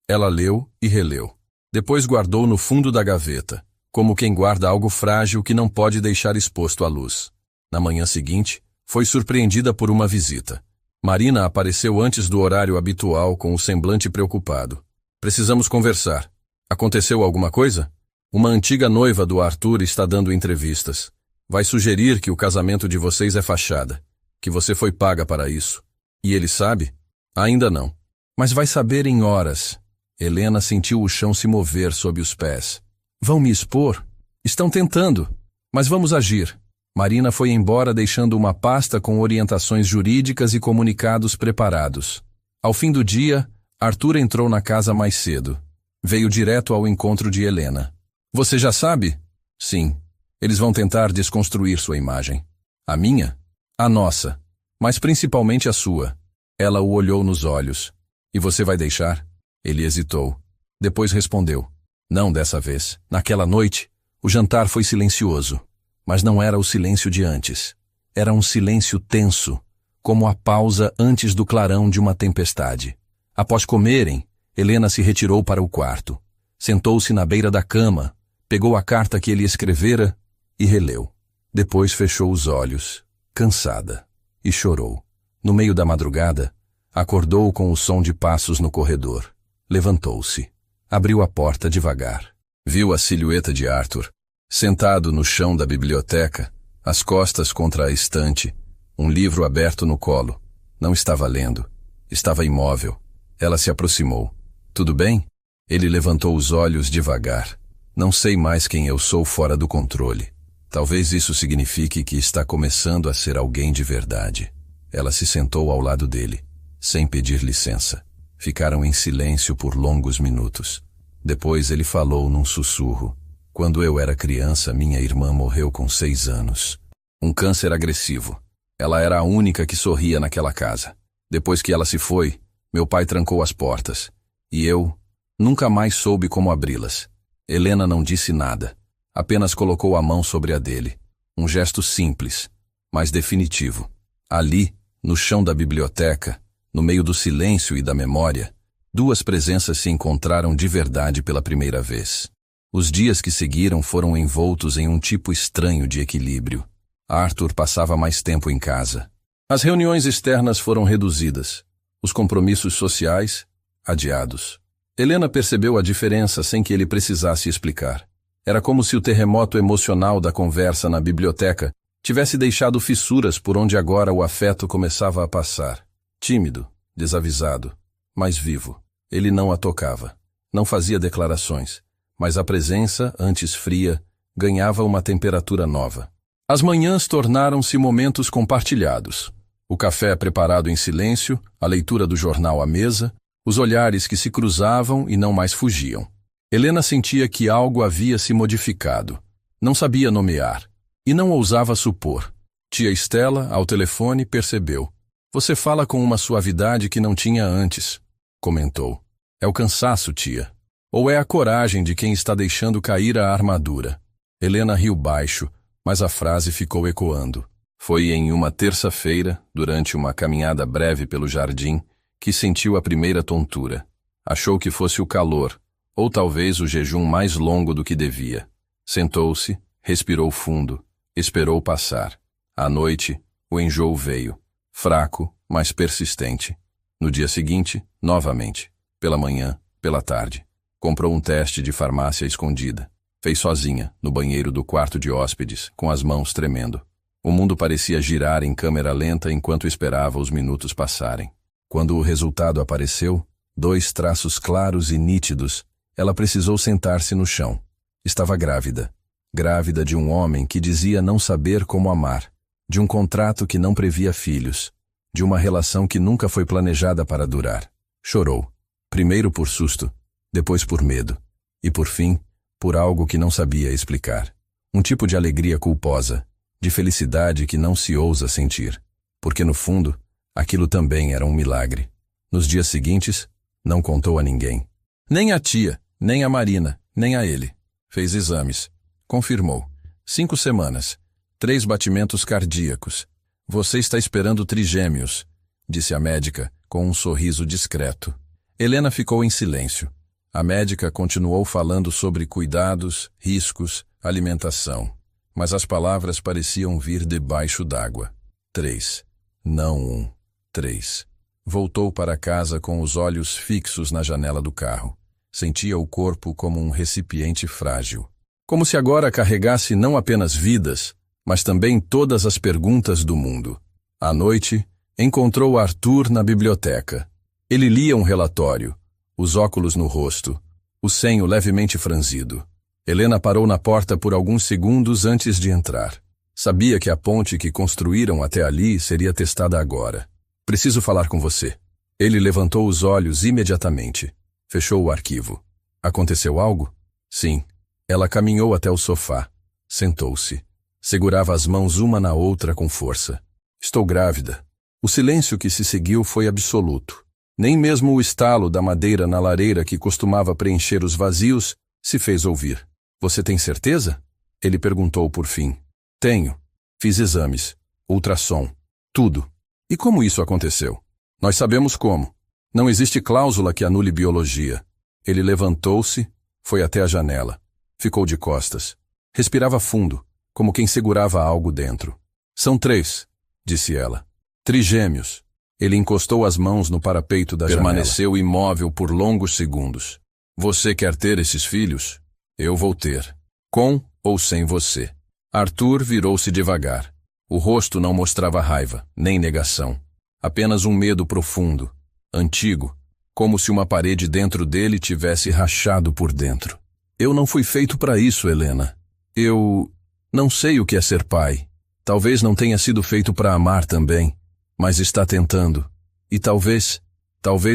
Ela leu e releu. Depois guardou no fundo da gaveta, como quem guarda algo frágil que não pode deixar exposto à luz. Na manhã seguinte, foi surpreendida por uma visita. Marina apareceu antes do horário habitual com o semblante preocupado. Precisamos conversar. Aconteceu alguma coisa? Uma antiga noiva do Arthur está dando entrevistas. Vai sugerir que o casamento de vocês é fachada, que você foi paga para isso. E ele sabe? Ainda não. Mas vai saber em horas. Helena sentiu o chão se mover sob os pés. Vão me expor? Estão tentando. Mas vamos agir. Marina foi embora deixando uma pasta com orientações jurídicas e comunicados preparados. Ao fim do dia, Arthur entrou na casa mais cedo. Veio direto ao encontro de Helena. Você já sabe? Sim. Eles vão tentar desconstruir sua imagem. A minha? A nossa. Mas principalmente a sua. Ela o olhou nos olhos. E você vai deixar? Ele hesitou. Depois respondeu. Não dessa vez. Naquela noite, o jantar foi silencioso. Mas não era o silêncio de antes. Era um silêncio tenso, como a pausa antes do clarão de uma tempestade. Após comerem, Helena se retirou para o quarto. Sentou-se na beira da cama, pegou a carta que ele escrevera e releu. Depois fechou os olhos, cansada, e chorou. No meio da madrugada, acordou com o som de passos no corredor. Levantou-se. Abriu a porta devagar. Viu a silhueta de Arthur, sentado no chão da biblioteca, as costas contra a estante, um livro aberto no colo. Não estava lendo. Estava imóvel. Ela se aproximou. Tudo bem? Ele levantou os olhos devagar. Não sei mais quem eu sou fora do controle. Talvez isso signifique que está começando a ser alguém de verdade. Ela se sentou ao lado dele, sem pedir licença. Ficaram em silêncio por longos minutos. Depois ele falou num sussurro. Quando eu era criança, minha irmã morreu com 6 anos. Um câncer agressivo. Ela era a única que sorria naquela casa. Depois que ela se foi, meu pai trancou as portas. E eu nunca mais soube como abri-las. Helena não disse nada. Apenas colocou a mão sobre a dele. Um gesto simples, mas definitivo. Ali, no chão da biblioteca, no meio do silêncio e da memória, duas presenças se encontraram de verdade pela primeira vez. Os dias que seguiram foram envoltos em um tipo estranho de equilíbrio. Arthur passava mais tempo em casa. As reuniões externas foram reduzidas. Os compromissos sociais, adiados. Helena percebeu a diferença sem que ele precisasse explicar. Era como se o terremoto emocional da conversa na biblioteca tivesse deixado fissuras por onde agora o afeto começava a passar. Tímido, desavisado, mas vivo. Ele não a tocava. Não fazia declarações. Mas a presença, antes fria, ganhava uma temperatura nova. As manhãs tornaram-se momentos compartilhados. O café preparado em silêncio, a leitura do jornal à mesa, os olhares que se cruzavam e não mais fugiam. Helena sentia que algo havia se modificado. Não sabia nomear. E não ousava supor. Tia Estela, ao telefone, percebeu. Você fala com uma suavidade que não tinha antes, comentou. É o cansaço, tia. Ou é a coragem de quem está deixando cair a armadura? Helena riu baixo, mas a frase ficou ecoando. Foi em uma terça-feira, durante uma caminhada breve pelo jardim, que sentiu a primeira tontura. Achou que fosse o calor, ou talvez o jejum mais longo do que devia. Sentou-se, respirou fundo, esperou passar. À noite, o enjoo veio, fraco, mas persistente. No dia seguinte, novamente. Pela manhã, pela tarde. Comprou um teste de farmácia escondida. Fez sozinha, no banheiro do quarto de hóspedes, com as mãos tremendo. O mundo parecia girar em câmera lenta enquanto esperava os minutos passarem. Quando o resultado apareceu, 2 traços claros e nítidos, ela precisou sentar-se no chão. Estava grávida. Grávida de um homem que dizia não saber como amar, de um contrato que não previa filhos, de uma relação que nunca foi planejada para durar. Chorou. Primeiro por susto, depois por medo, e por fim, por algo que não sabia explicar. Um tipo de alegria culposa, de felicidade que não se ousa sentir, porque no fundo, aquilo também era um milagre. Nos dias seguintes, não contou a ninguém. Nem a tia, nem a Marina, nem a ele. Fez exames. Confirmou. 5 semanas. 3 batimentos cardíacos. Você está esperando trigêmeos, disse a médica, com um sorriso discreto. Helena ficou em silêncio. A médica continuou falando sobre cuidados, riscos, alimentação. Mas as palavras pareciam vir debaixo d'água. 3. Não 1. 3. Voltou para casa com os olhos fixos na janela do carro. Sentia o corpo como um recipiente frágil. como se agora carregasse não apenas vidas, mas também todas as perguntas do mundo. À noite, encontrou Arthur na biblioteca. Ele lia um relatório, os óculos no rosto, o senho levemente franzido. Helena parou na porta por alguns segundos antes de entrar. Sabia que a ponte que construíram até ali seria testada agora. Preciso falar com você. Ele levantou os olhos imediatamente. Fechou o arquivo. Aconteceu algo? Sim. Ela caminhou até o sofá. Sentou-se. Segurava as mãos uma na outra com força. Estou grávida. O silêncio que se seguiu foi absoluto. Nem mesmo o estalo da madeira na lareira que costumava preencher os vazios se fez ouvir. Você tem certeza? Ele perguntou por fim. Tenho. Fiz exames, ultrassom, tudo. E como isso aconteceu? Nós sabemos como. Não existe cláusula que anule biologia. Ele levantou-se, foi até a janela. Ficou de costas. Respirava fundo, como quem segurava algo dentro. São 3, disse ela. Trigêmeos. Ele encostou as mãos no parapeito da janela. Permaneceu imóvel por longos segundos. Você quer ter esses filhos? Eu vou ter. Com ou sem você. Arthur virou-se devagar. O rosto não mostrava raiva, nem negação. Apenas um medo profundo, antigo, como se uma parede dentro dele tivesse rachado por dentro. Eu não fui feito para isso, Helena. Eu não sei o que é ser pai. Talvez não tenha sido feito para amar também, mas está tentando. E talvez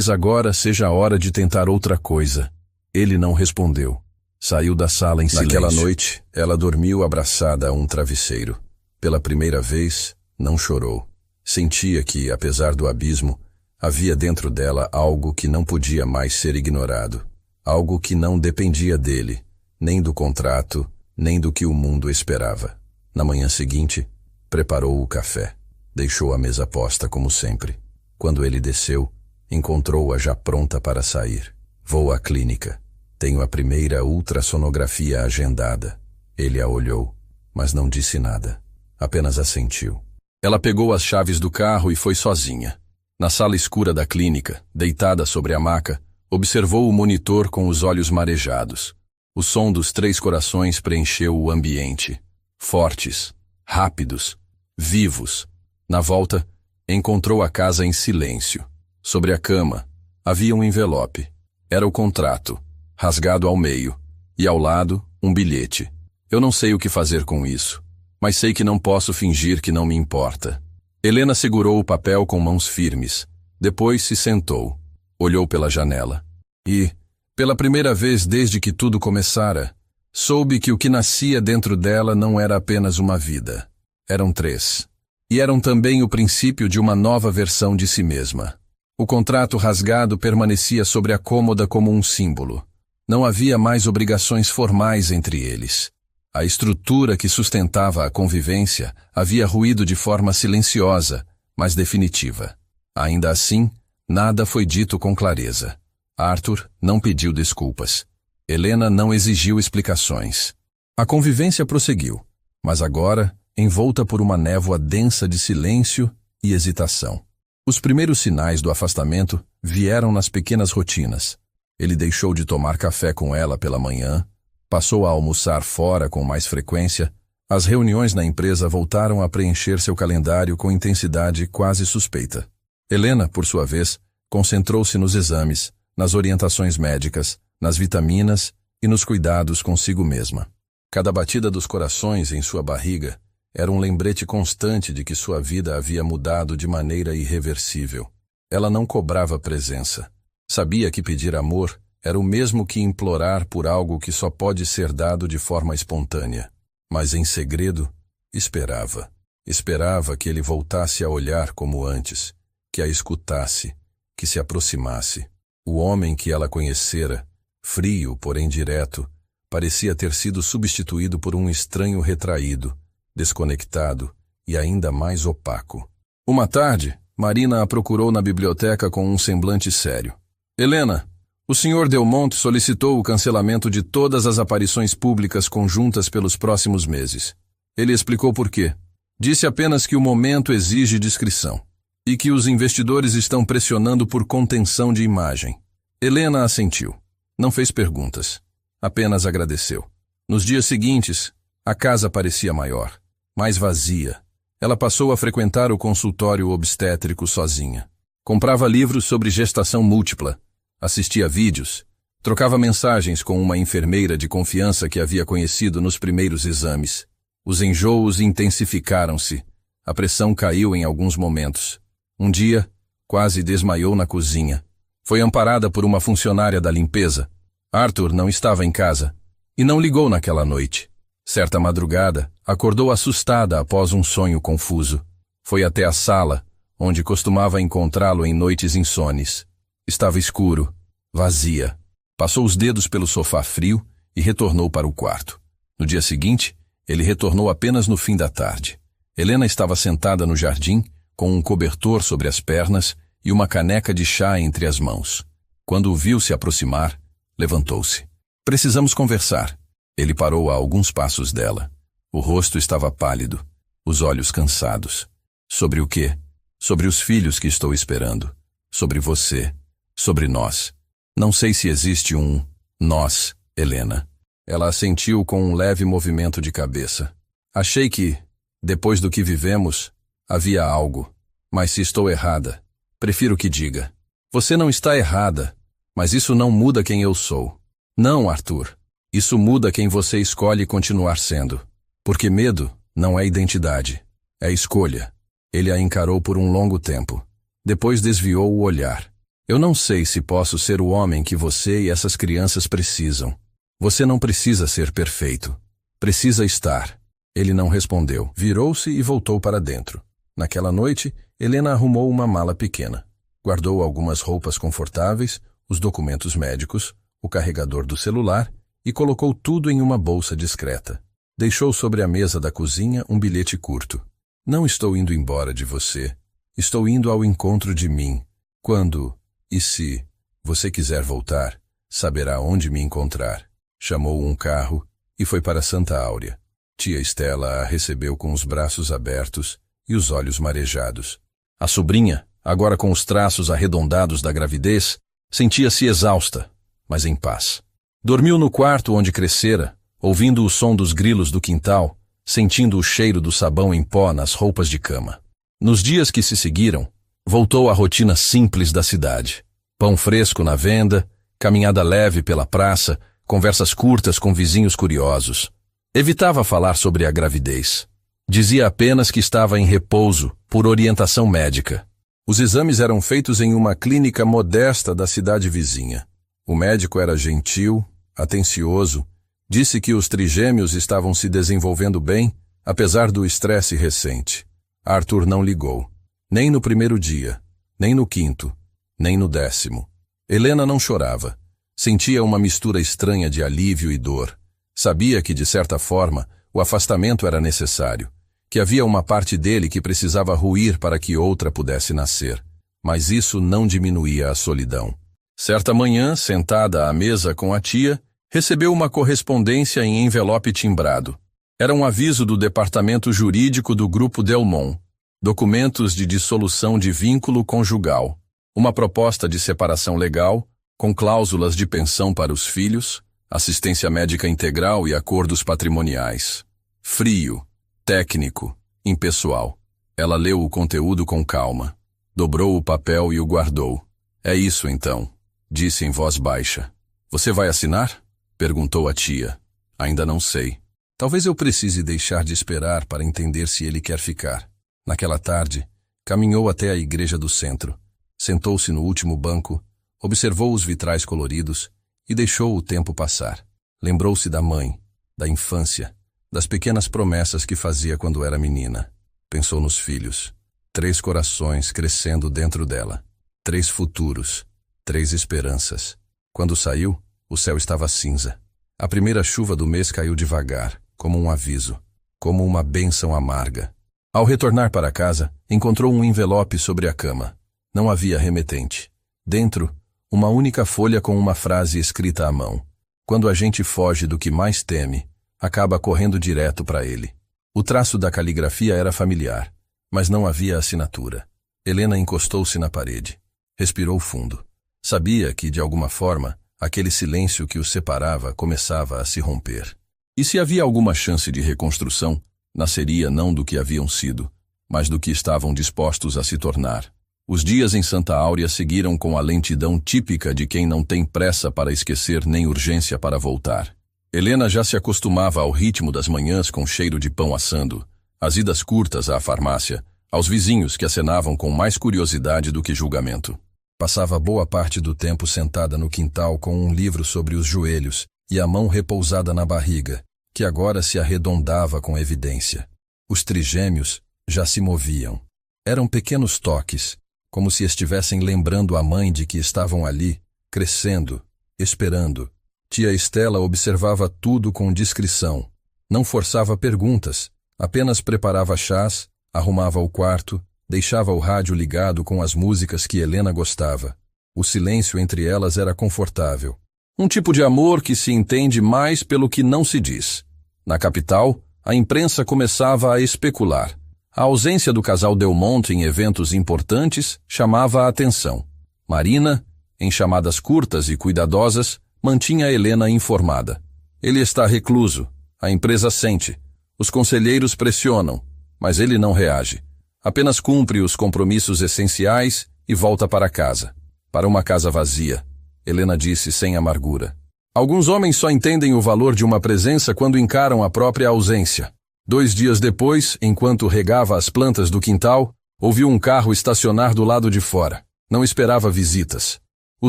agora seja a hora de tentar outra coisa. Ele não respondeu. Saiu da sala em silêncio. Naquela noite, ela dormiu abraçada a um travesseiro. Pela primeira vez, não chorou. Sentia que, apesar do abismo, havia dentro dela algo que não podia mais ser ignorado. Algo que não dependia dele, nem do contrato, nem do que o mundo esperava. Na manhã seguinte, preparou o café. Deixou a mesa posta como sempre. Quando ele desceu, encontrou-a já pronta para sair. Vou à clínica. Tenho a primeira ultrassonografia agendada. Ele a olhou, mas não disse nada. Apenas assentiu. Ela pegou as chaves do carro e foi sozinha. Na sala escura da clínica, deitada sobre a maca, observou o monitor com os olhos marejados. O som dos 3 corações preencheu o ambiente. Fortes, rápidos, vivos. Na volta, encontrou a casa em silêncio. Sobre a cama, havia um envelope. Era o contrato, rasgado ao meio, e ao lado, um bilhete. Eu não sei o que fazer com isso, mas sei que não posso fingir que não me importa. Helena segurou o papel com mãos firmes. Depois se sentou. Olhou pela janela. E, pela primeira vez desde que tudo começara, soube que o que nascia dentro dela não era apenas uma vida. Eram 3. E eram também o princípio de uma nova versão de si mesma. O contrato rasgado permanecia sobre a cômoda como um símbolo. Não havia mais obrigações formais entre eles. A estrutura que sustentava a convivência havia ruído de forma silenciosa, mas definitiva. Ainda assim, nada foi dito com clareza. Arthur não pediu desculpas. Helena não exigiu explicações. A convivência prosseguiu, mas agora envolta por uma névoa densa de silêncio e hesitação. Os primeiros sinais do afastamento vieram nas pequenas rotinas. Ele deixou de tomar café com ela pela manhã, passou a almoçar fora com mais frequência, as reuniões na empresa voltaram a preencher seu calendário com intensidade quase suspeita. Helena, por sua vez, concentrou-se nos exames, nas orientações médicas, nas vitaminas e nos cuidados consigo mesma. Cada batida dos corações em sua barriga era um lembrete constante de que sua vida havia mudado de maneira irreversível. Ela não cobrava presença. Sabia que pedir amor era o mesmo que implorar por algo que só pode ser dado de forma espontânea. Mas em segredo, esperava. Esperava que ele voltasse a olhar como antes, que a escutasse, que se aproximasse. O homem que ela conhecera, frio, porém direto, parecia ter sido substituído por um estranho retraído, desconectado e ainda mais opaco. Uma tarde, Marina a procurou na biblioteca com um semblante sério. Helena, o Sr. Delmonte solicitou o cancelamento de todas as aparições públicas conjuntas pelos próximos meses. Ele explicou por quê. Disse apenas que o momento exige discrição e que os investidores estão pressionando por contenção de imagem. Helena assentiu. Não fez perguntas. Apenas agradeceu. Nos dias seguintes, a casa parecia maior, mais vazia. Ela passou a frequentar o consultório obstétrico sozinha. Comprava livros sobre gestação múltipla, assistia vídeos, trocava mensagens com uma enfermeira de confiança que havia conhecido nos primeiros exames. Os enjoos intensificaram-se. A pressão caiu em alguns momentos. Um dia, quase desmaiou na cozinha. Foi amparada por uma funcionária da limpeza. Arthur não estava em casa e não ligou naquela noite. Certa madrugada, acordou assustada após um sonho confuso. Foi até a sala, onde costumava encontrá-lo em noites insones. Estava escuro, vazia. Passou os dedos pelo sofá frio e retornou para o quarto. No dia seguinte, ele retornou apenas no fim da tarde. Helena estava sentada no jardim, com um cobertor sobre as pernas e uma caneca de chá entre as mãos. Quando o viu se aproximar, levantou-se. Precisamos conversar. Ele parou a alguns passos dela. O rosto estava pálido, os olhos cansados. Sobre o quê? Sobre os filhos que estou esperando. Sobre você. Sobre nós. Não sei se existe um nós, Helena. Ela assentiu com um leve movimento de cabeça. Achei que, depois do que vivemos, havia algo. Mas se estou errada, prefiro que diga. Você não está errada, mas isso não muda quem eu sou. Não, Arthur. Isso muda quem você escolhe continuar sendo. Porque medo não é identidade, é escolha. Ele a encarou por um longo tempo. Depois desviou o olhar. Eu não sei se posso ser o homem que você e essas crianças precisam. Você não precisa ser perfeito. Precisa estar. Ele não respondeu. Virou-se e voltou para dentro. Naquela noite, Helena arrumou uma mala pequena. Guardou algumas roupas confortáveis, os documentos médicos, o carregador do celular e colocou tudo em uma bolsa discreta. Deixou sobre a mesa da cozinha um bilhete curto. Não estou indo embora de você. Estou indo ao encontro de mim. Quando, e se, você quiser voltar, saberá onde me encontrar. Chamou um carro e foi para Santa Áurea. Tia Estela a recebeu com os braços abertos e os olhos marejados. A sobrinha, agora com os traços arredondados da gravidez, sentia-se exausta, mas em paz. Dormiu no quarto onde crescera, ouvindo o som dos grilos do quintal, sentindo o cheiro do sabão em pó nas roupas de cama. Nos dias que se seguiram, voltou à rotina simples da cidade. Pão fresco na venda, caminhada leve pela praça, conversas curtas com vizinhos curiosos. Evitava falar sobre a gravidez. Dizia apenas que estava em repouso, por orientação médica. Os exames eram feitos em uma clínica modesta da cidade vizinha. O médico era gentil, atencioso, disse que os trigêmeos estavam se desenvolvendo bem, apesar do estresse recente. Arthur não ligou, nem no primeiro dia, nem no quinto, nem no 10º. Helena não chorava. Sentia uma mistura estranha de alívio e dor. Sabia que, de certa forma, o afastamento era necessário, que havia uma parte dele que precisava ruir para que outra pudesse nascer. Mas isso não diminuía a solidão. Certa manhã, sentada à mesa com a tia, recebeu uma correspondência em envelope timbrado. Era um aviso do departamento jurídico do Grupo Delmont. Documentos de dissolução de vínculo conjugal. Uma proposta de separação legal, com cláusulas de pensão para os filhos, assistência médica integral e acordos patrimoniais. Frio, técnico, impessoal. Ela leu o conteúdo com calma. Dobrou o papel e o guardou. É isso então, disse em voz baixa. Você vai assinar? Perguntou a tia. Ainda não sei. Talvez eu precise deixar de esperar para entender se ele quer ficar. Naquela tarde, caminhou até a igreja do centro. Sentou-se no último banco, observou os vitrais coloridos e deixou o tempo passar. Lembrou-se da mãe, da infância, das pequenas promessas que fazia quando era menina. Pensou nos filhos. 3 corações crescendo dentro dela. 3 futuros. 3 esperanças. Quando saiu, o céu estava cinza. A primeira chuva do mês caiu devagar, como um aviso, como uma bênção amarga. Ao retornar para casa, encontrou um envelope sobre a cama. Não havia remetente. Dentro, uma única folha com uma frase escrita à mão. Quando a gente foge do que mais teme, acaba correndo direto para ele. O traço da caligrafia era familiar, mas não havia assinatura. Helena encostou-se na parede. Respirou fundo. Sabia que, de alguma forma, aquele silêncio que os separava começava a se romper. E se havia alguma chance de reconstrução, nasceria não do que haviam sido, mas do que estavam dispostos a se tornar. Os dias em Santa Áurea seguiram com a lentidão típica de quem não tem pressa para esquecer nem urgência para voltar. Helena já se acostumava ao ritmo das manhãs com cheiro de pão assando, às idas curtas à farmácia, aos vizinhos que acenavam com mais curiosidade do que julgamento. Passava boa parte do tempo sentada no quintal com um livro sobre os joelhos e a mão repousada na barriga, que agora se arredondava com evidência. Os trigêmeos já se moviam. Eram pequenos toques, como se estivessem lembrando a mãe de que estavam ali, crescendo, esperando. Tia Estela observava tudo com discrição. Não forçava perguntas, apenas preparava chás, arrumava o quarto, deixava o rádio ligado com as músicas que Helena gostava. O silêncio entre elas era confortável. Um tipo de amor que se entende mais pelo que não se diz. Na capital, a imprensa começava a especular. A ausência do casal Delmonte em eventos importantes chamava a atenção. Marina, em chamadas curtas e cuidadosas, mantinha Helena informada. Ele está recluso. A empresa sente. Os conselheiros pressionam, mas ele não reage. Apenas cumpre os compromissos essenciais e volta para casa. Para uma casa vazia, Helena disse sem amargura. Alguns homens só entendem o valor de uma presença quando encaram a própria ausência. 2 dias depois, enquanto regava as plantas do quintal, ouviu um carro estacionar do lado de fora. Não esperava visitas. O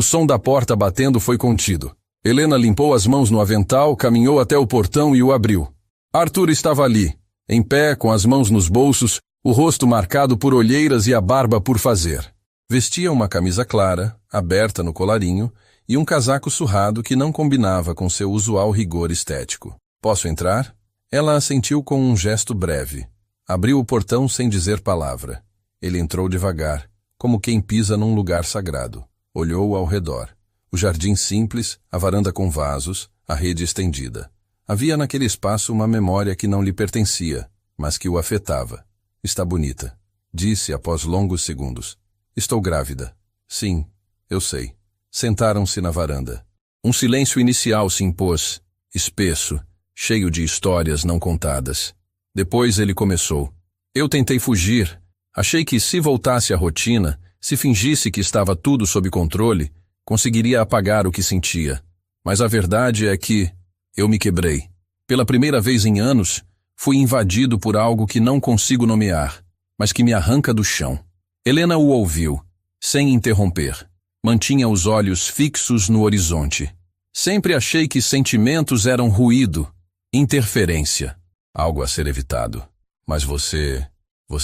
som da porta batendo foi contido. Helena limpou as mãos no avental, caminhou até o portão e o abriu. Arthur estava ali, em pé, com as mãos nos bolsos, o rosto marcado por olheiras e a barba por fazer. Vestia uma camisa clara, aberta no colarinho, e um casaco surrado que não combinava com seu usual rigor estético. "Posso entrar?" Ela assentiu com um gesto breve. Abriu o portão sem dizer palavra. Ele entrou devagar, como quem pisa num lugar sagrado. Olhou ao redor. O jardim simples, a varanda com vasos, a rede estendida. Havia naquele espaço uma memória que não lhe pertencia, mas que o afetava. "Está bonita", disse após longos segundos. "Estou grávida." "Sim, eu sei." Sentaram-se na varanda. Um silêncio inicial se impôs, espesso, cheio de histórias não contadas. Depois ele começou. "Eu tentei fugir. Achei que se voltasse à rotina, se fingisse que estava tudo sob controle, conseguiria apagar o que sentia. Mas a verdade é que eu me quebrei. Pela primeira vez em anos, fui invadido por algo que não consigo nomear, mas que me arranca do chão." Helena o ouviu, sem interromper. Mantinha os olhos fixos no horizonte. "Sempre achei que sentimentos eram ruído, interferência, algo a ser evitado. Mas você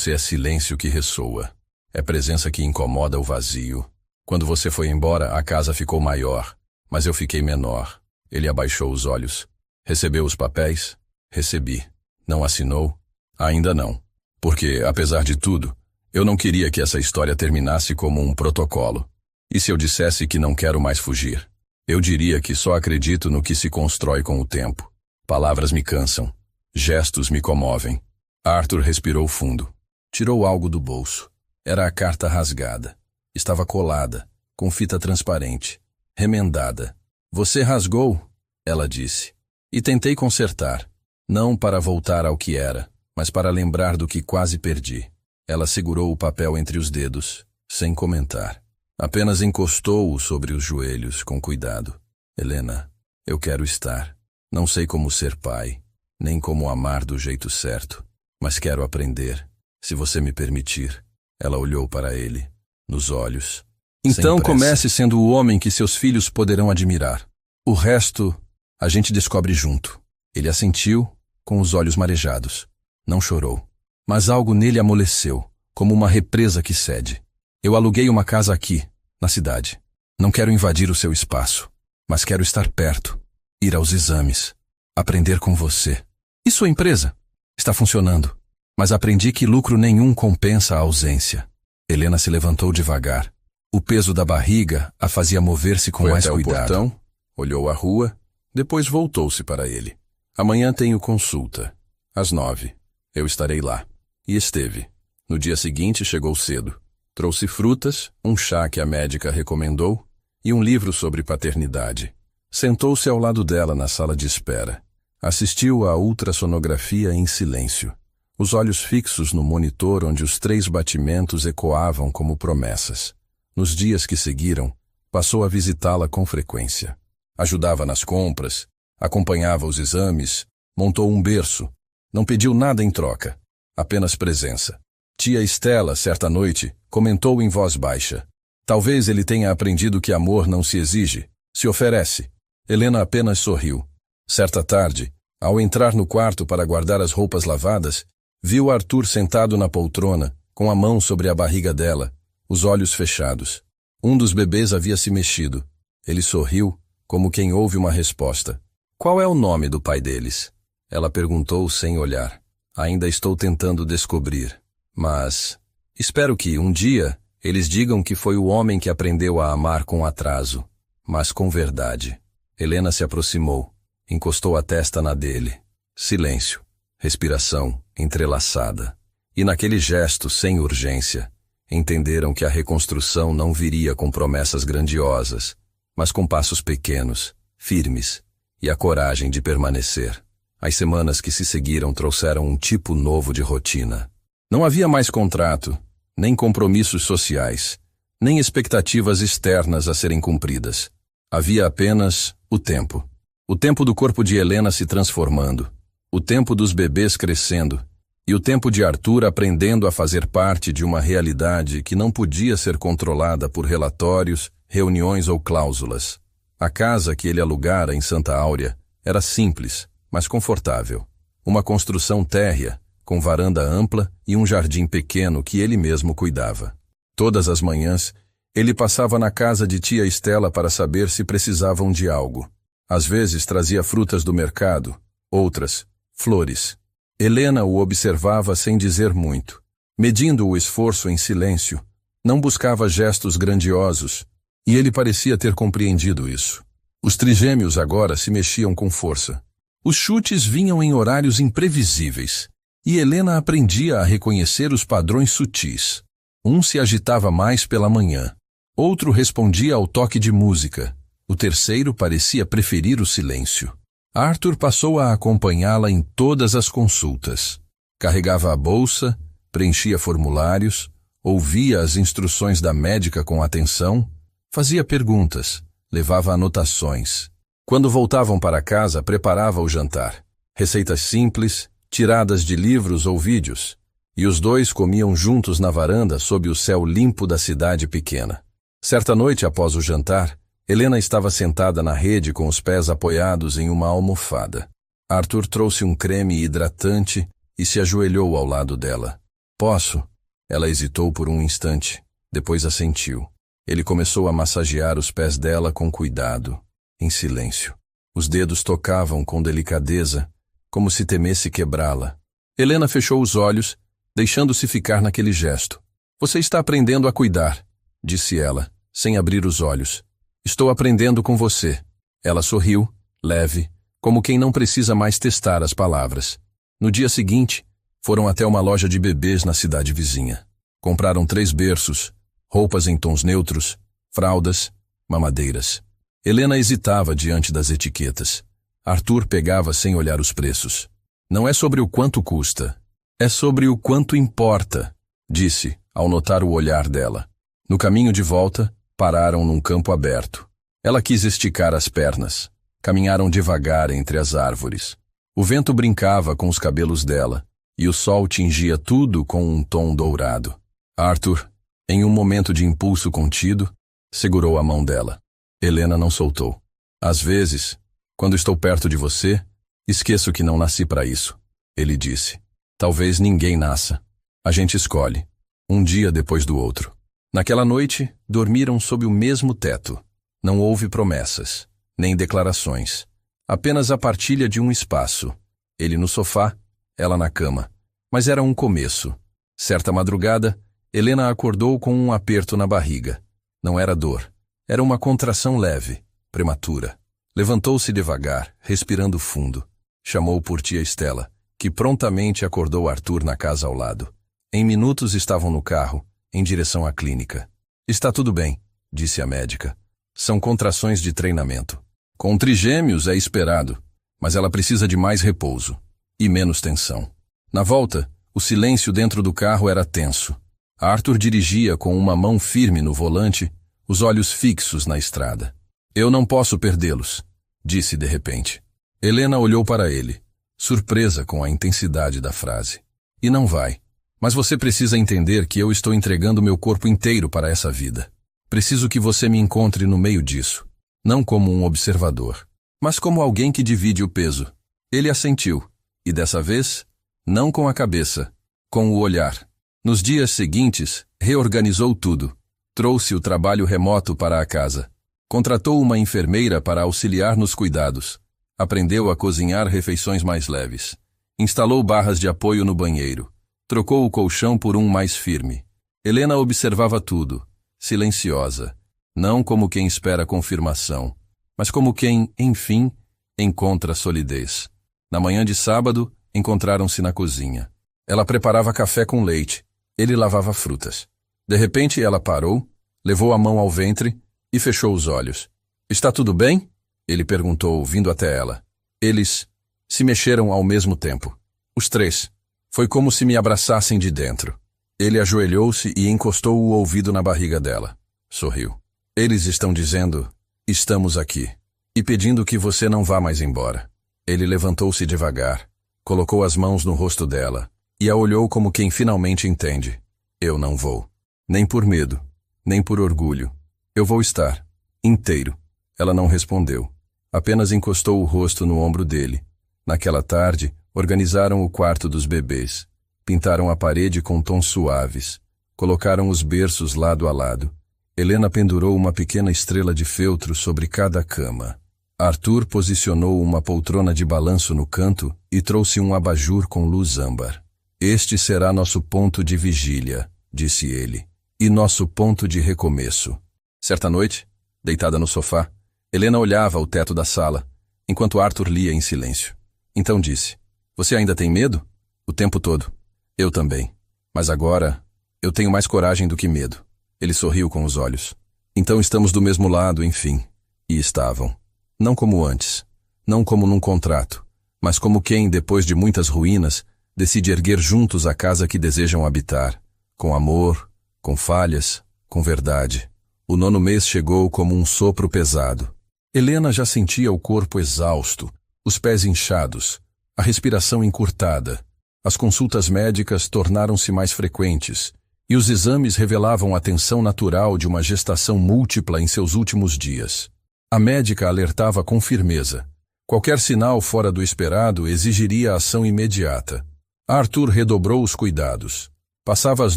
é silêncio que ressoa. É presença que incomoda o vazio. Quando você foi embora, a casa ficou maior, mas eu fiquei menor." Ele abaixou os olhos. "Recebeu os papéis?" "Recebi." "Não assinou?" "Ainda não. Porque, apesar de tudo, eu não queria que essa história terminasse como um protocolo. E se eu dissesse que não quero mais fugir? Eu diria que só acredito no que se constrói com o tempo. Palavras me cansam. Gestos me comovem." Arthur respirou fundo. Tirou algo do bolso. Era a carta rasgada. Estava colada, com fita transparente, remendada. "Você rasgou?" ela disse. "E tentei consertar. Não para voltar ao que era, mas para lembrar do que quase perdi." Ela segurou o papel entre os dedos, sem comentar. Apenas encostou-o sobre os joelhos, com cuidado. "Helena, eu quero estar. Não sei como ser pai, nem como amar do jeito certo, mas quero aprender, se você me permitir." Ela olhou para ele, nos olhos. "Então comece sendo o homem que seus filhos poderão admirar. O resto, a gente descobre junto." Ele assentiu, com os olhos marejados. Não chorou, mas algo nele amoleceu, como uma represa que cede. "Eu aluguei uma casa aqui, na cidade. Não quero invadir o seu espaço, mas quero estar perto, ir aos exames, aprender com você. E sua empresa? Está funcionando, mas aprendi que lucro nenhum compensa a ausência." Helena se levantou devagar. O peso da barriga a fazia mover-se com mais cuidado. Foi até o portão, olhou a rua, depois voltou-se para ele. "Amanhã tenho consulta, às 9. Eu estarei lá." E esteve. No dia seguinte chegou cedo. Trouxe frutas, um chá que a médica recomendou e um livro sobre paternidade. Sentou-se ao lado dela na sala de espera. Assistiu à ultrassonografia em silêncio, os olhos fixos no monitor onde os 3 batimentos ecoavam como promessas. Nos dias que seguiram, passou a visitá-la com frequência. Ajudava nas compras, acompanhava os exames, montou um berço. Não pediu nada em troca, apenas presença. Tia Estela, certa noite, comentou em voz baixa: talvez ele tenha aprendido que amor não se exige, se oferece. Helena apenas sorriu. Certa tarde, ao entrar no quarto para guardar as roupas lavadas, viu Arthur sentado na poltrona, com a mão sobre a barriga dela, os olhos fechados. Um dos bebês havia se mexido. Ele sorriu, como quem ouve uma resposta. Qual é o nome do pai deles? Ela perguntou sem olhar. Ainda estou tentando descobrir. Mas espero que, um dia, eles digam que foi o homem que aprendeu a amar com atraso, mas com verdade. Helena se aproximou, encostou a testa na dele. Silêncio, respiração entrelaçada. E naquele gesto sem urgência, entenderam que a reconstrução não viria com promessas grandiosas, mas com passos pequenos, firmes, e a coragem de permanecer. As semanas que se seguiram trouxeram um tipo novo de rotina. Não havia mais contrato, nem compromissos sociais, nem expectativas externas a serem cumpridas. Havia apenas o tempo. O tempo do corpo de Helena se transformando, o tempo dos bebês crescendo, e o tempo de Arthur aprendendo a fazer parte de uma realidade que não podia ser controlada por relatórios, reuniões ou cláusulas. A casa que ele alugara em Santa Áurea era simples, mas confortável. Uma construção térrea, com varanda ampla e um jardim pequeno que ele mesmo cuidava. Todas as manhãs, ele passava na casa de tia Estela para saber se precisavam de algo. Às vezes trazia frutas do mercado, outras, flores. Helena o observava sem dizer muito, medindo o esforço em silêncio. Não buscava gestos grandiosos, e ele parecia ter compreendido isso. Os trigêmeos agora se mexiam com força. Os chutes vinham em horários imprevisíveis, e Helena aprendia a reconhecer os padrões sutis. Um se agitava mais pela manhã, outro respondia ao toque de música, o terceiro parecia preferir o silêncio. Arthur passou a acompanhá-la em todas as consultas. Carregava a bolsa, preenchia formulários, ouvia as instruções da médica com atenção, fazia perguntas, levava anotações. Quando voltavam para casa, preparava o jantar. Receitas simples, tiradas de livros ou vídeos, e os dois comiam juntos na varanda sob o céu limpo da cidade pequena. Certa noite, após o jantar, Helena estava sentada na rede com os pés apoiados em uma almofada. Arthur trouxe um creme hidratante e se ajoelhou ao lado dela. Posso? Ela hesitou por um instante, depois assentiu. Ele começou a massagear os pés dela com cuidado, em silêncio. Os dedos tocavam com delicadeza, como se temesse quebrá-la. Helena fechou os olhos, deixando-se ficar naquele gesto. Você está aprendendo a cuidar, disse ela, sem abrir os olhos. Estou aprendendo com você. Ela sorriu, leve, como quem não precisa mais testar as palavras. No dia seguinte, foram até uma loja de bebês na cidade vizinha. Compraram 3 berços, roupas em tons neutros, fraldas, mamadeiras. Helena hesitava diante das etiquetas. Arthur pegava sem olhar os preços. Não é sobre o quanto custa, é sobre o quanto importa, disse, ao notar o olhar dela. No caminho de volta, pararam num campo aberto. Ela quis esticar as pernas. Caminharam devagar entre as árvores. O vento brincava com os cabelos dela, e o sol tingia tudo com um tom dourado. Arthur, em um momento de impulso contido, segurou a mão dela. Helena não soltou. Às vezes, quando estou perto de você, esqueço que não nasci para isso, ele disse. Talvez ninguém nasça. A gente escolhe, um dia depois do outro. Naquela noite, dormiram sob o mesmo teto. Não houve promessas, nem declarações. Apenas a partilha de um espaço. Ele no sofá, ela na cama. Mas era um começo. Certa madrugada, Helena acordou com um aperto na barriga. Não era dor. Era uma contração leve, prematura. Levantou-se devagar, respirando fundo. Chamou por tia Estela, que prontamente acordou Arthur na casa ao lado. Em minutos estavam no carro, em direção à clínica. Está tudo bem, disse a médica. São contrações de treinamento. Com trigêmeos é esperado. mas ela precisa de mais repouso e menos tensão. Na volta, o silêncio dentro do carro era tenso. Arthur dirigia com uma mão firme no volante, os olhos fixos na estrada. Eu não posso perdê-los, disse de repente. Helena olhou para ele, surpresa com a intensidade da frase. E não vai. Mas você precisa entender que eu estou entregando meu corpo inteiro para essa vida. Preciso que você me encontre no meio disso, não como um observador, mas como alguém que divide o peso. Ele assentiu, e dessa vez, não com a cabeça, com o olhar. Nos dias seguintes, reorganizou tudo. Trouxe o trabalho remoto para a casa. Contratou uma enfermeira para auxiliar nos cuidados. Aprendeu a cozinhar refeições mais leves. Instalou barras de apoio no banheiro. Trocou o colchão por um mais firme. Helena observava tudo, silenciosa, não como quem espera confirmação, mas como quem, enfim, encontra solidez. Na manhã de sábado, encontraram-se na cozinha. Ela preparava café com leite, ele lavava frutas. De repente ela parou, levou a mão ao ventre e fechou os olhos. Está tudo bem? Ele perguntou, vindo até ela. Eles se mexeram ao mesmo tempo. Os três. Foi como se me abraçassem de dentro. Ele ajoelhou-se e encostou o ouvido na barriga dela. Sorriu. Eles estão dizendo, estamos aqui, e pedindo que você não vá mais embora. Ele levantou-se devagar, colocou as mãos no rosto dela, e a olhou como quem finalmente entende. Eu não vou. Nem por medo, nem por orgulho. Eu vou estar, inteiro. Ela não respondeu. Apenas encostou o rosto no ombro dele. Naquela tarde, organizaram o quarto dos bebês. Pintaram a parede com tons suaves. Colocaram os berços lado a lado. Helena pendurou uma pequena estrela de feltro sobre cada cama. Arthur posicionou uma poltrona de balanço no canto e trouxe um abajur com luz âmbar. Este será nosso ponto de vigília, disse ele, e nosso ponto de recomeço. Certa noite, deitada no sofá, Helena olhava o teto da sala, enquanto Arthur lia em silêncio. Então disse, você ainda tem medo? O tempo todo. Eu também. Mas agora, eu tenho mais coragem do que medo. Ele sorriu com os olhos. Então estamos do mesmo lado, enfim. E estavam. Não como antes. Não como num contrato. Mas como quem, depois de muitas ruínas, decide erguer juntos a casa que desejam habitar. Com amor, com falhas, com verdade. O 9º mês chegou como um sopro pesado. Helena já sentia o corpo exausto, os pés inchados, a respiração encurtada. As consultas médicas tornaram-se mais frequentes, e os exames revelavam a tensão natural de uma gestação múltipla em seus últimos dias. A médica alertava com firmeza. Qualquer sinal fora do esperado exigiria ação imediata. Arthur redobrou os cuidados. Passava as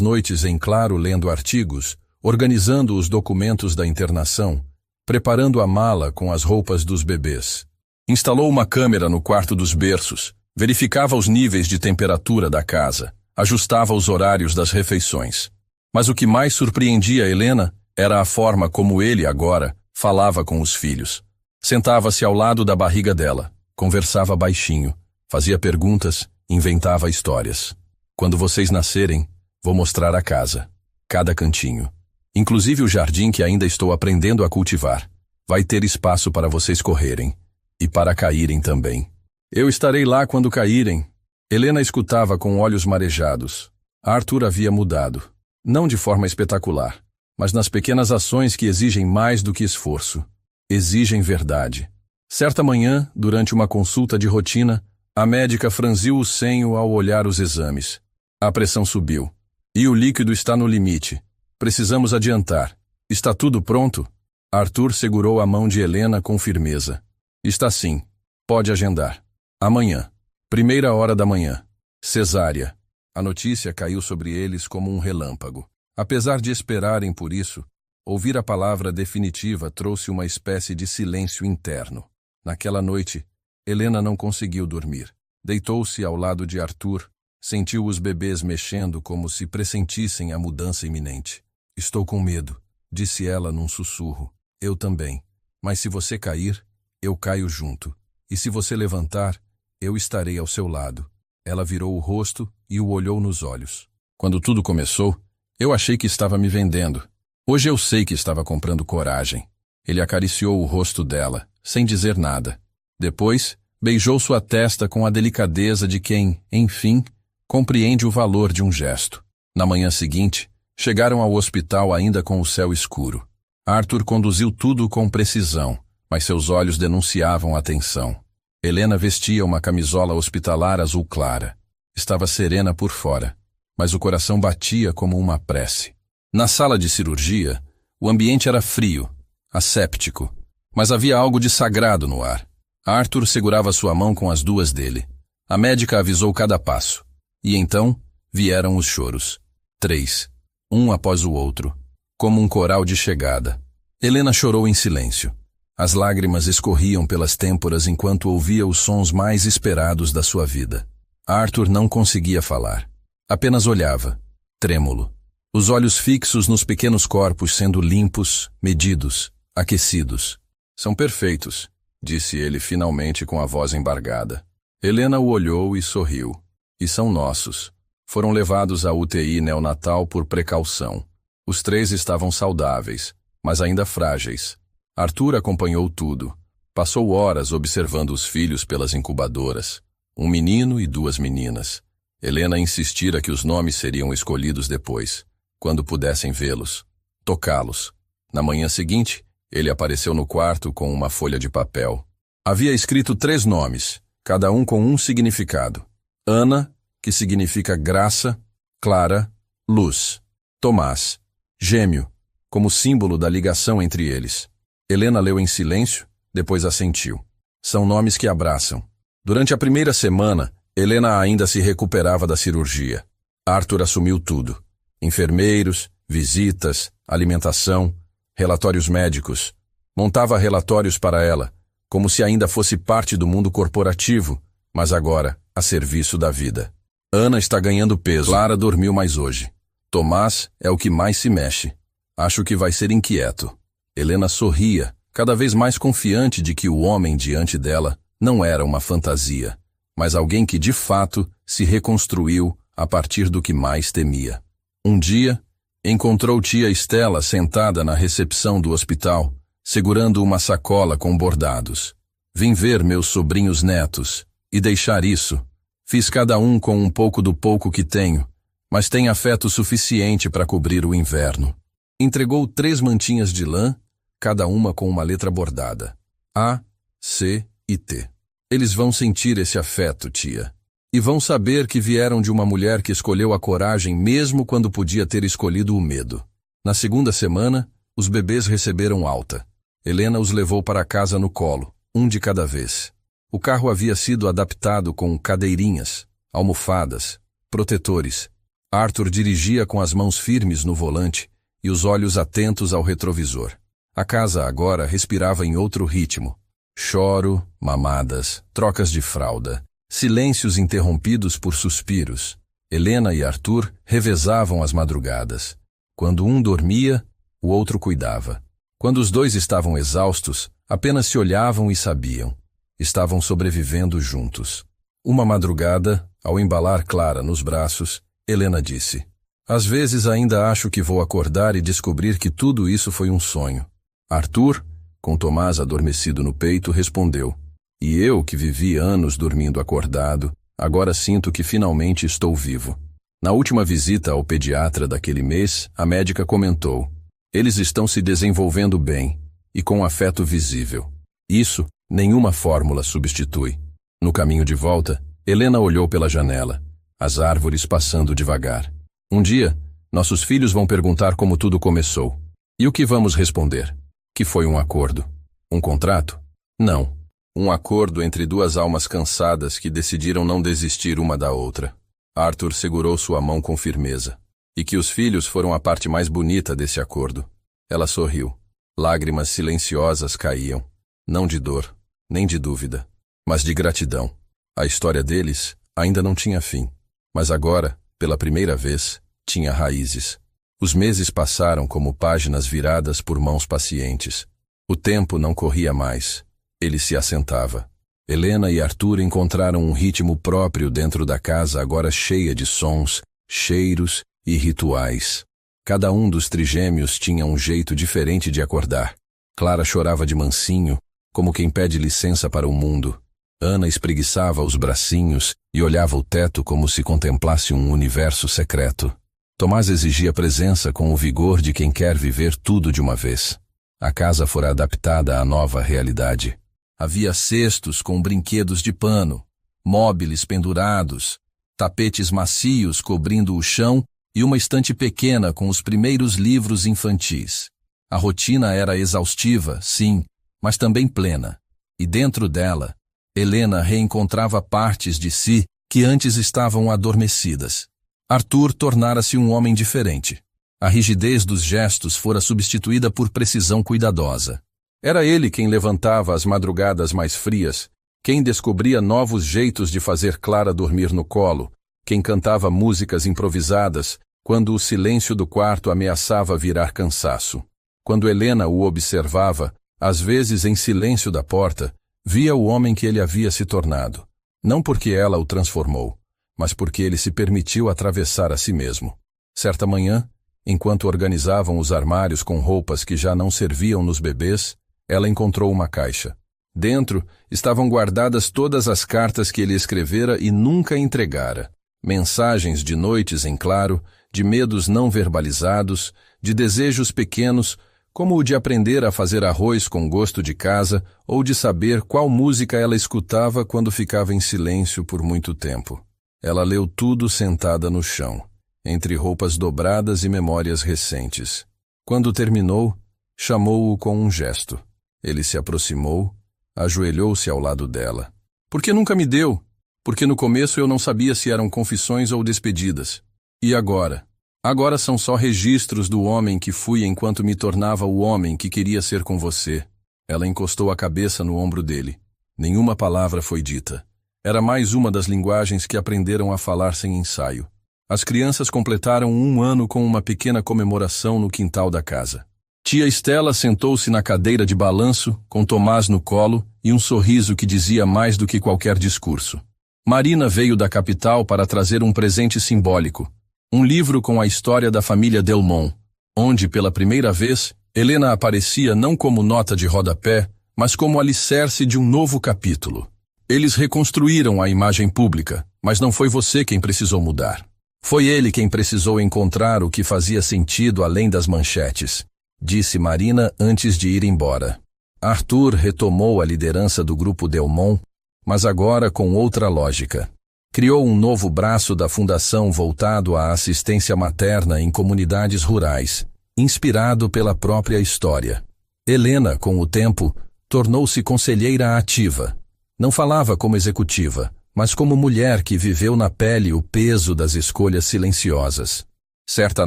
noites em claro lendo artigos, organizando os documentos da internação, preparando a mala com as roupas dos bebês. Instalou uma câmera no quarto dos berços, verificava os níveis de temperatura da casa, ajustava os horários das refeições. Mas o que mais surpreendia Helena era a forma como ele, agora, falava com os filhos. Sentava-se ao lado da barriga dela, conversava baixinho, fazia perguntas, inventava histórias. Quando vocês nascerem, vou mostrar a casa, cada cantinho. Inclusive o jardim que ainda estou aprendendo a cultivar. Vai ter espaço para vocês correrem. E para caírem também. Eu estarei lá quando caírem. Helena escutava com olhos marejados. Arthur havia mudado. Não de forma espetacular, mas nas pequenas ações que exigem mais do que esforço. Exigem verdade. Certa manhã, durante uma consulta de rotina, a médica franziu o senho ao olhar os exames. A pressão subiu. E o líquido está no limite. Precisamos adiantar. Está tudo pronto? Arthur segurou a mão de Helena com firmeza. Está sim. Pode agendar. Amanhã. 1ª da manhã. Cesárea. A notícia caiu sobre eles como um relâmpago. Apesar de esperarem por isso, ouvir a palavra definitiva trouxe uma espécie de silêncio interno. Naquela noite, Helena não conseguiu dormir. Deitou-se ao lado de Arthur, sentiu os bebês mexendo como se pressentissem a mudança iminente. Estou com medo, disse ela num sussurro. Eu também. Mas se você cair, eu caio junto. E se você levantar, eu estarei ao seu lado. Ela virou o rosto e o olhou nos olhos. Quando tudo começou, eu achei que estava me vendendo. Hoje eu sei que estava comprando coragem. Ele acariciou o rosto dela, sem dizer nada. Depois, Beijou sua testa com a delicadeza de quem, enfim, compreende o valor de um gesto. Na manhã seguinte, chegaram ao hospital ainda com o céu escuro. Arthur conduziu tudo com precisão, mas seus olhos denunciavam a tensão. Helena vestia uma camisola hospitalar azul clara. Estava serena por fora, mas o coração batia como uma prece. Na sala de cirurgia, o ambiente era frio, asséptico, mas havia algo de sagrado no ar. Arthur segurava sua mão com as duas dele. A médica avisou cada passo. E então vieram os choros. 3, um após o outro, como um coral de chegada. Helena chorou em silêncio. As lágrimas escorriam pelas têmporas enquanto ouvia os sons mais esperados da sua vida. Arthur não conseguia falar. Apenas olhava, trêmulo. Os olhos fixos nos pequenos corpos sendo limpos, medidos, aquecidos. São perfeitos, disse ele finalmente com a voz embargada. Helena o olhou e sorriu. E são nossos. Foram levados à UTI neonatal por precaução. Os 3 estavam saudáveis, mas ainda frágeis. Arthur acompanhou tudo. Passou horas observando os filhos pelas incubadoras. Um menino e 2 meninas. Helena insistira que os nomes seriam escolhidos depois, quando pudessem vê-los, tocá-los. Na manhã seguinte, ele apareceu no quarto com uma folha de papel. Havia escrito 3 nomes, cada um com um significado. Ana, que significa graça, Clara, luz. Tomás, gêmeo, como símbolo da ligação entre eles. Helena leu em silêncio, depois assentiu. São nomes que abraçam. Durante a primeira semana, Helena ainda se recuperava da cirurgia. Arthur assumiu tudo. Enfermeiros, visitas, alimentação, relatórios médicos. Montava relatórios para ela, como se ainda fosse parte do mundo corporativo, mas agora a serviço da vida. Ana está ganhando peso. Clara dormiu mais hoje. Tomás é o que mais se mexe. Acho que vai ser inquieto. Helena sorria, cada vez mais confiante de que o homem diante dela não era uma fantasia, mas alguém que de fato se reconstruiu a partir do que mais temia. Um dia, encontrou tia Estela sentada na recepção do hospital, segurando uma sacola com bordados. Vim ver meus sobrinhos netos e deixar isso. Fiz cada um com um pouco do pouco que tenho, mas tem afeto suficiente para cobrir o inverno. Entregou 3 mantinhas de lã, cada uma com uma letra bordada. A, C e T. Eles vão sentir esse afeto, tia. E vão saber que vieram de uma mulher que escolheu a coragem mesmo quando podia ter escolhido o medo. Na segunda semana, os bebês receberam alta. Helena os levou para casa no colo, um de cada vez. O carro havia sido adaptado com cadeirinhas, almofadas, protetores. Arthur dirigia com as mãos firmes no volante e os olhos atentos ao retrovisor. A casa agora respirava em outro ritmo. Choro, mamadas, trocas de fralda, silêncios interrompidos por suspiros. Helena e Arthur revezavam as madrugadas. Quando um dormia, o outro cuidava. Quando os 2 estavam exaustos, apenas se olhavam e sabiam. Estavam sobrevivendo juntos. Uma madrugada, ao embalar Clara nos braços, Helena disse: às vezes ainda acho que vou acordar e descobrir que tudo isso foi um sonho. Arthur, com Tomás adormecido no peito, respondeu: e eu, que vivi anos dormindo acordado, agora sinto que finalmente estou vivo. Na última visita ao pediatra daquele mês, a médica comentou: eles estão se desenvolvendo bem e com afeto visível. Isso, nenhuma fórmula substitui. No caminho de volta, Helena olhou pela janela, as árvores passando devagar. Um dia, nossos filhos vão perguntar como tudo começou. E o que vamos responder? Que foi um acordo. Um contrato? Não. Um acordo entre 2 almas cansadas que decidiram não desistir uma da outra. Arthur segurou sua mão com firmeza. E que os filhos foram a parte mais bonita desse acordo. Ela sorriu. Lágrimas silenciosas caíam. Não de dor, nem de dúvida, mas de gratidão. A história deles ainda não tinha fim. Mas agora, pela primeira vez, tinha raízes. Os meses passaram como páginas viradas por mãos pacientes. O tempo não corria mais. Ele se assentava. Helena e Arthur encontraram um ritmo próprio dentro da casa agora cheia de sons, cheiros e rituais. Cada um dos trigêmeos tinha um jeito diferente de acordar. Clara chorava de mansinho, como quem pede licença para o mundo. Ana espreguiçava os bracinhos e olhava o teto como se contemplasse um universo secreto. Tomás exigia presença com o vigor de quem quer viver tudo de uma vez. A casa fora adaptada à nova realidade. Havia cestos com brinquedos de pano, móveis pendurados, tapetes macios cobrindo o chão e uma estante pequena com os primeiros livros infantis. A rotina era exaustiva, sim, mas também plena. E dentro dela, Helena reencontrava partes de si que antes estavam adormecidas. Arthur tornara-se um homem diferente. A rigidez dos gestos fora substituída por precisão cuidadosa. Era ele quem levantava as madrugadas mais frias, quem descobria novos jeitos de fazer Clara dormir no colo, quem cantava músicas improvisadas quando o silêncio do quarto ameaçava virar cansaço. Quando Helena o observava, às vezes em silêncio da porta, via o homem que ele havia se tornado. Não porque ela o transformou, mas porque ele se permitiu atravessar a si mesmo. Certa manhã, enquanto organizavam os armários com roupas que já não serviam nos bebês, ela encontrou uma caixa. Dentro estavam guardadas todas as cartas que ele escrevera e nunca entregara. Mensagens de noites em claro, de medos não verbalizados, de desejos pequenos, como o de aprender a fazer arroz com gosto de casa ou de saber qual música ela escutava quando ficava em silêncio por muito tempo. Ela leu tudo sentada no chão, entre roupas dobradas e memórias recentes. Quando terminou, chamou-o com um gesto. Ele se aproximou, ajoelhou-se ao lado dela. Por que nunca me deu? Porque no começo eu não sabia se eram confissões ou despedidas. E agora? Agora são só registros do homem que fui enquanto me tornava o homem que queria ser com você. Ela encostou a cabeça no ombro dele. Nenhuma palavra foi dita. Era mais uma das linguagens que aprenderam a falar sem ensaio. As crianças completaram 1 ano com uma pequena comemoração no quintal da casa. Tia Estela sentou-se na cadeira de balanço, com Tomás no colo e um sorriso que dizia mais do que qualquer discurso. Marina veio da capital para trazer um presente simbólico, um livro com a história da família Delmont, onde, pela primeira vez, Helena aparecia não como nota de rodapé, mas como alicerce de um novo capítulo. Eles reconstruíram a imagem pública, mas não foi você quem precisou mudar. Foi ele quem precisou encontrar o que fazia sentido além das manchetes, disse Marina antes de ir embora. Arthur retomou a liderança do grupo Delmont, mas agora com outra lógica. Criou um novo braço da fundação voltado à assistência materna em comunidades rurais, inspirado pela própria história. Helena, com o tempo, tornou-se conselheira ativa. Não falava como executiva, mas como mulher que viveu na pele o peso das escolhas silenciosas. Certa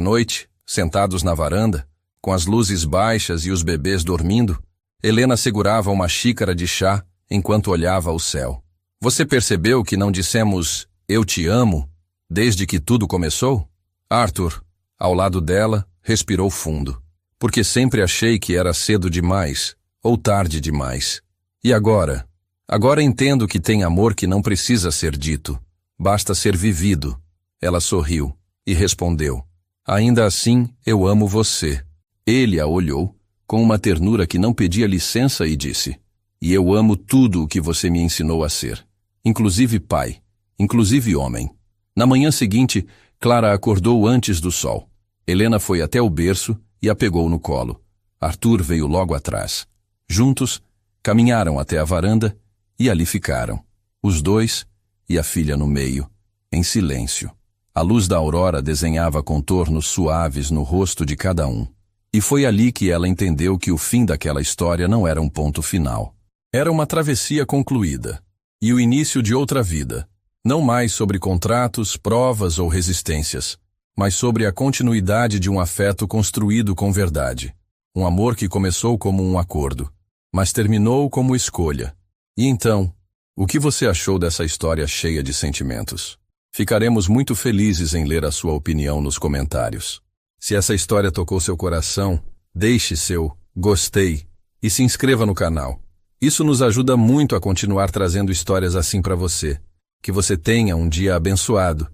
noite, sentados na varanda, com as luzes baixas e os bebês dormindo, Helena segurava uma xícara de chá enquanto olhava o céu. Você percebeu que não dissemos "eu te amo" desde que tudo começou? Arthur, ao lado dela, respirou fundo. Porque sempre achei que era cedo demais, ou tarde demais. E agora? Agora entendo que tem amor que não precisa ser dito, basta ser vivido. Ela sorriu e respondeu: ainda assim, eu amo você. Ele a olhou, com uma ternura que não pedia licença e disse: e eu amo tudo o que você me ensinou a ser, inclusive pai, inclusive homem. Na manhã seguinte, Clara acordou antes do sol. Helena foi até o berço e a pegou no colo. Arthur veio logo atrás. Juntos, caminharam até a varanda e ali ficaram, os dois e a filha no meio, em silêncio. A luz da aurora desenhava contornos suaves no rosto de cada um. E foi ali que ela entendeu que o fim daquela história não era um ponto final. Era uma travessia concluída, e o início de outra vida, não mais sobre contratos, provas ou resistências, mas sobre a continuidade de um afeto construído com verdade. Um amor que começou como um acordo, mas terminou como escolha. E então, o que você achou dessa história cheia de sentimentos? Ficaremos muito felizes em ler a sua opinião nos comentários. Se essa história tocou seu coração, deixe seu gostei e se inscreva no canal. Isso nos ajuda muito a continuar trazendo histórias assim para você. Que você tenha um dia abençoado.